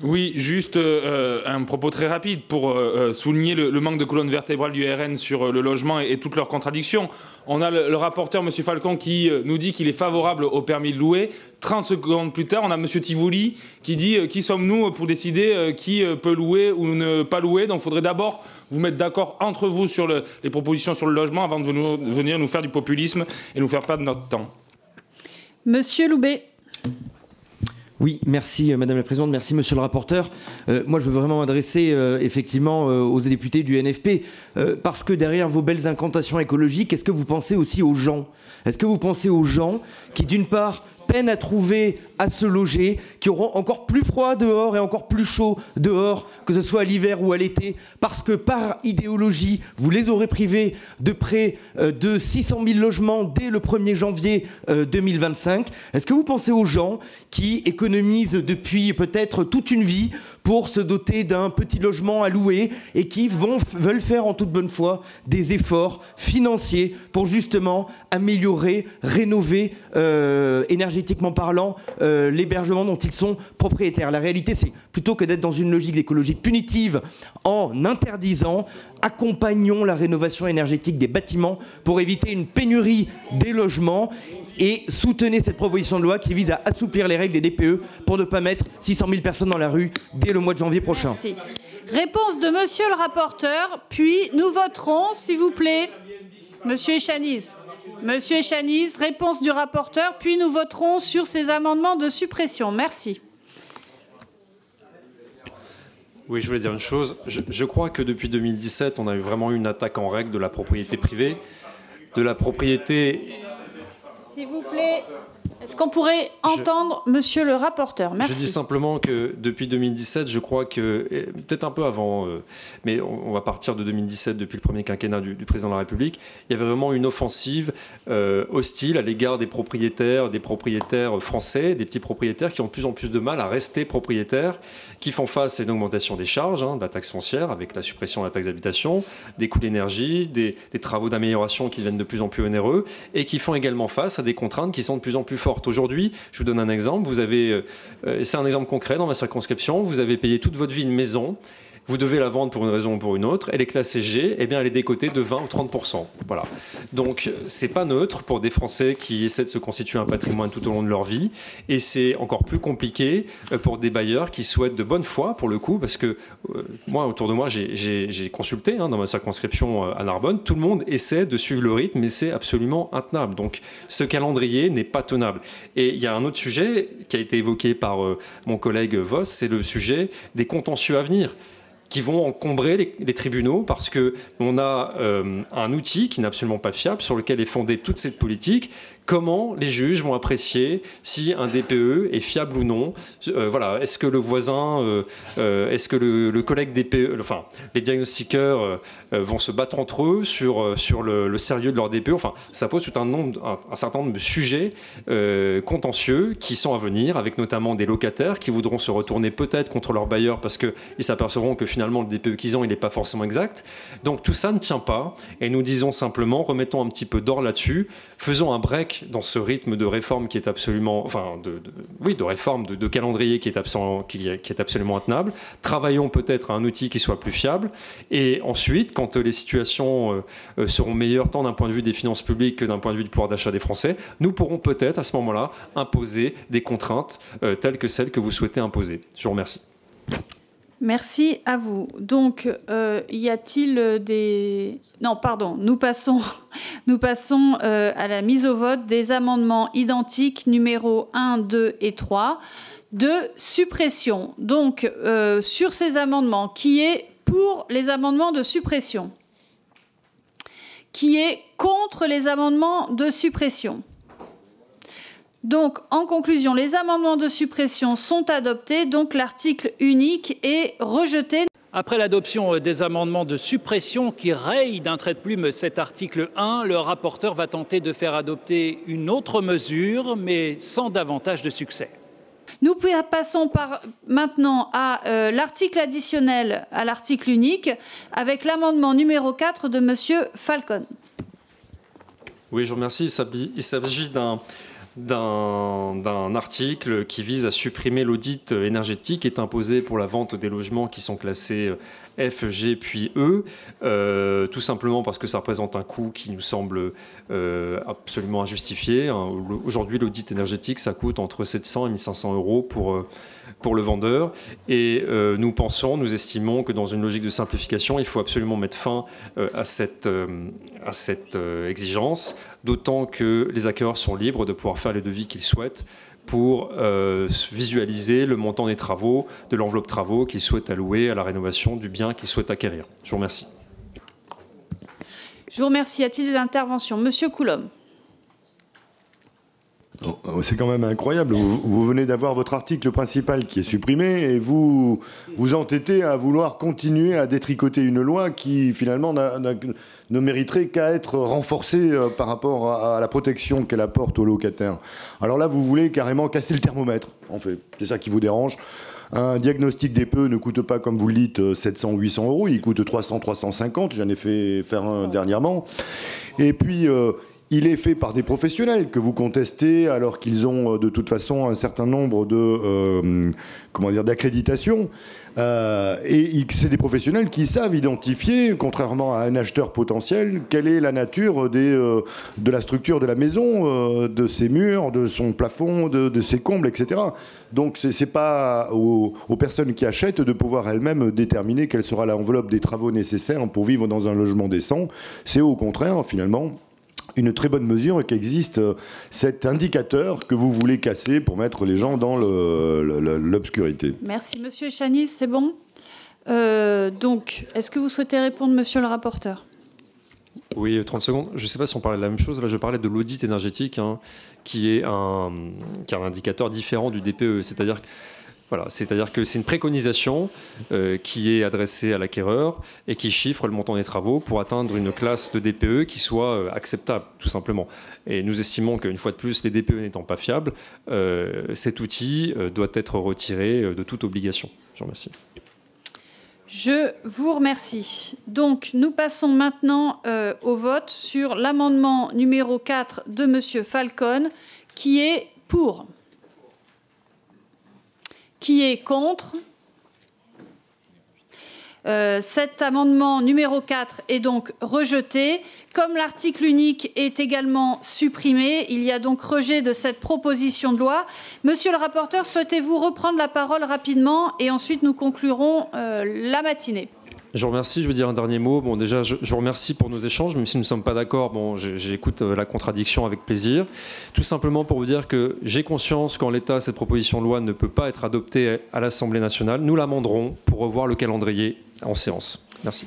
Oui, juste un propos très rapide pour souligner le manque de colonne vertébrale du RN sur le logement et toutes leurs contradictions. On a le rapporteur, M. Falcon, qui nous dit qu'il est favorable au permis de louer. 30 secondes plus tard, on a M. Tivouli qui dit qui sommes-nous pour décider qui peut louer ou ne pas louer. Donc il faudrait d'abord vous mettre d'accord entre vous sur les propositions sur le logement avant de venir nous faire du populisme et nous faire perdre notre temps. Monsieur Loubet. Oui, merci Madame la Présidente, merci Monsieur le rapporteur. Moi, je veux vraiment m'adresser effectivement aux députés du NFP, parce que derrière vos belles incantations écologiques, est-ce que vous pensez aussi aux gens? Est-ce que vous pensez aux gens qui, d'une part, peinent à trouver, à se loger, qui auront encore plus froid dehors et encore plus chaud dehors, que ce soit à l'hiver ou à l'été, parce que par idéologie, vous les aurez privés de près de 600 000 logements dès le 1er janvier 2025. Est-ce que vous pensez aux gens qui économisent depuis peut-être toute une vie pour se doter d'un petit logement à louer et qui veulent faire en toute bonne foi des efforts financiers pour justement améliorer, rénover énergétiquement parlant l'hébergement dont ils sont propriétaires? La réalité, c'est plutôt que d'être dans une logique d'écologie punitive en interdisant, accompagnons la rénovation énergétique des bâtiments pour éviter une pénurie des logements et soutenez cette proposition de loi qui vise à assouplir les règles des DPE pour ne pas mettre 600 000 personnes dans la rue dès le mois de janvier prochain. Merci. Réponse de Monsieur le rapporteur, puis nous voterons, s'il vous plaît. Monsieur Echaniz. Monsieur Echaniz, réponse du rapporteur, puis nous voterons sur ces amendements de suppression. Merci. Oui, je voulais dire une chose. Je crois que depuis 2017, on a eu vraiment une attaque en règle de la propriété privée, de la propriété... S'il vous plaît, est-ce qu'on pourrait entendre Monsieur le rapporteur? Merci. Je dis simplement que depuis 2017, je crois que, peut-être un peu avant, mais on va partir de 2017, depuis le premier quinquennat du président de la République, il y avait vraiment une offensive hostile à l'égard des propriétaires français, des petits propriétaires qui ont de plus en plus de mal à rester propriétaires, qui font face à une augmentation des charges, de la taxe foncière avec la suppression de la taxe d'habitation, des coûts d'énergie, des travaux d'amélioration qui deviennent de plus en plus onéreux et qui font également face à des contraintes qui sont de plus en plus fortes. Aujourd'hui, je vous donne un exemple, vous avez, c'est un exemple concret dans ma circonscription, vous avez payé toute votre vie une maison, vous devez la vendre pour une raison ou pour une autre, elle est classée G, eh bien elle est décotée de 20 ou 30%. Voilà. Donc c'est pas neutre pour des Français qui essaient de se constituer un patrimoine tout au long de leur vie, et c'est encore plus compliqué pour des bailleurs qui souhaitent de bonne foi, pour le coup, parce que moi, autour de moi, j'ai consulté dans ma circonscription à Narbonne, tout le monde essaie de suivre le rythme, mais c'est absolument intenable. Donc ce calendrier n'est pas tenable. Et il y a un autre sujet qui a été évoqué par mon collègue Voss, c'est le sujet des contentieux à venir, qui vont encombrer les tribunaux parce qu'on a un outil qui n'est absolument pas fiable, sur lequel est fondée toute cette politique. Comment les juges vont apprécier si un DPE est fiable ou non? Voilà. Est-ce que le voisin, est-ce que le collègue DPE, enfin, les diagnostiqueurs vont se battre entre eux sur le sérieux de leur DPE? Enfin, ça pose tout un certain nombre de sujets contentieux qui sont à venir, avec notamment des locataires qui voudront se retourner peut-être contre leur bailleur parce qu'ils s'apercevront que finalement le DPE qu'ils ont, il n'est pas forcément exact. Donc tout ça ne tient pas, et nous disons simplement, remettons un petit peu d'or là-dessus, faisons un break dans ce rythme de réforme qui est absolument, enfin, de réforme, de calendrier qui est absolument intenable. Travaillons peut-être à un outil qui soit plus fiable. Et ensuite, quand les situations seront meilleures, tant d'un point de vue des finances publiques que d'un point de vue du pouvoir d'achat des Français, nous pourrons peut-être, à ce moment-là, imposer des contraintes telles que celles que vous souhaitez imposer. Je vous remercie. Merci à vous. Donc, y a-t-il des... Non, pardon, nous passons à la mise au vote des amendements identiques numéros 1, 2 et 3 de suppression. Donc, sur ces amendements, qui est pour les amendements de suppression? Qui est contre les amendements de suppression? Donc, en conclusion, les amendements de suppression sont adoptés, donc l'article unique est rejeté. Après l'adoption des amendements de suppression qui rayent d'un trait de plume cet article 1, le rapporteur va tenter de faire adopter une autre mesure, mais sans davantage de succès. Nous passons maintenant à l'article additionnel à l'article unique, avec l'amendement numéro 4 de M. Falcon. Oui, je vous remercie. Il s'agit d'un d'un article qui vise à supprimer l'audit énergétique qui est imposé pour la vente des logements qui sont classés F, G puis E, tout simplement parce que ça représente un coût qui nous semble absolument injustifié. Aujourd'hui, l'audit énergétique, ça coûte entre 700 et 1500 euros pour le vendeur. Et nous estimons que dans une logique de simplification, il faut absolument mettre fin à cette exigence, d'autant que les acquéreurs sont libres de pouvoir faire les devis qu'ils souhaitent pour visualiser le montant des travaux, de l'enveloppe travaux qu'ils souhaitent allouer à la rénovation du bien qu'ils souhaitent acquérir. Je vous remercie. Je vous remercie. Y a-t-il des interventions? Monsieur Coulombe. C'est quand même incroyable. Vous venez d'avoir votre article principal qui est supprimé et vous vous entêtez à vouloir continuer à détricoter une loi qui finalement ne mériterait qu'à être renforcée par rapport à la protection qu'elle apporte aux locataires. Alors là, vous voulez carrément casser le thermomètre, en fait. C'est ça qui vous dérange. Un diagnostic DPE ne coûte pas, comme vous le dites, 700 ou 800 euros. Il coûte 300, 350. J'en ai fait faire un dernièrement. Et puis... il est fait par des professionnels que vous contestez alors qu'ils ont de toute façon un certain nombre d'accréditations. Et c'est des professionnels qui savent identifier, contrairement à un acheteur potentiel, quelle est la nature de la structure de la maison, de ses murs, de son plafond, de ses combles, etc. Donc c'est pas aux personnes qui achètent de pouvoir elles-mêmes déterminer quelle sera l'enveloppe des travaux nécessaires pour vivre dans un logement décent. C'est au contraire, finalement, une très bonne mesure qu'existe cet indicateur que vous voulez casser pour mettre les gens dans l'obscurité. Merci. Monsieur Chanis, c'est bon. Donc, est-ce que vous souhaitez répondre, monsieur le rapporteur? Oui, 30 secondes. Je ne sais pas si on parlait de la même chose. Là, je parlais de l'audit énergétique, qui est un indicateur différent du DPE. C'est-à-dire que c'est une préconisation qui est adressée à l'acquéreur et qui chiffre le montant des travaux pour atteindre une classe de DPE qui soit acceptable, tout simplement. Et nous estimons qu'une fois de plus, les DPE n'étant pas fiables, cet outil doit être retiré de toute obligation. Je vous remercie. Je vous remercie. Donc, nous passons maintenant au vote sur l'amendement numéro 4 de monsieur Falcon, qui est pour. Qui est contre? Cet amendement numéro 4 est donc rejeté. Comme l'article unique est également supprimé, il y a donc rejet de cette proposition de loi. Monsieur le rapporteur, souhaitez-vous reprendre la parole rapidement et ensuite nous conclurons la matinée? Je vous remercie. Je veux dire un dernier mot. Bon, déjà, je vous remercie pour nos échanges, même si nous ne sommes pas d'accord. Bon, j'écoute la contradiction avec plaisir. Tout simplement pour vous dire que j'ai conscience qu'en l'état, cette proposition de loi ne peut pas être adoptée à l'Assemblée nationale. Nous l'amenderons pour revoir le calendrier en séance. Merci.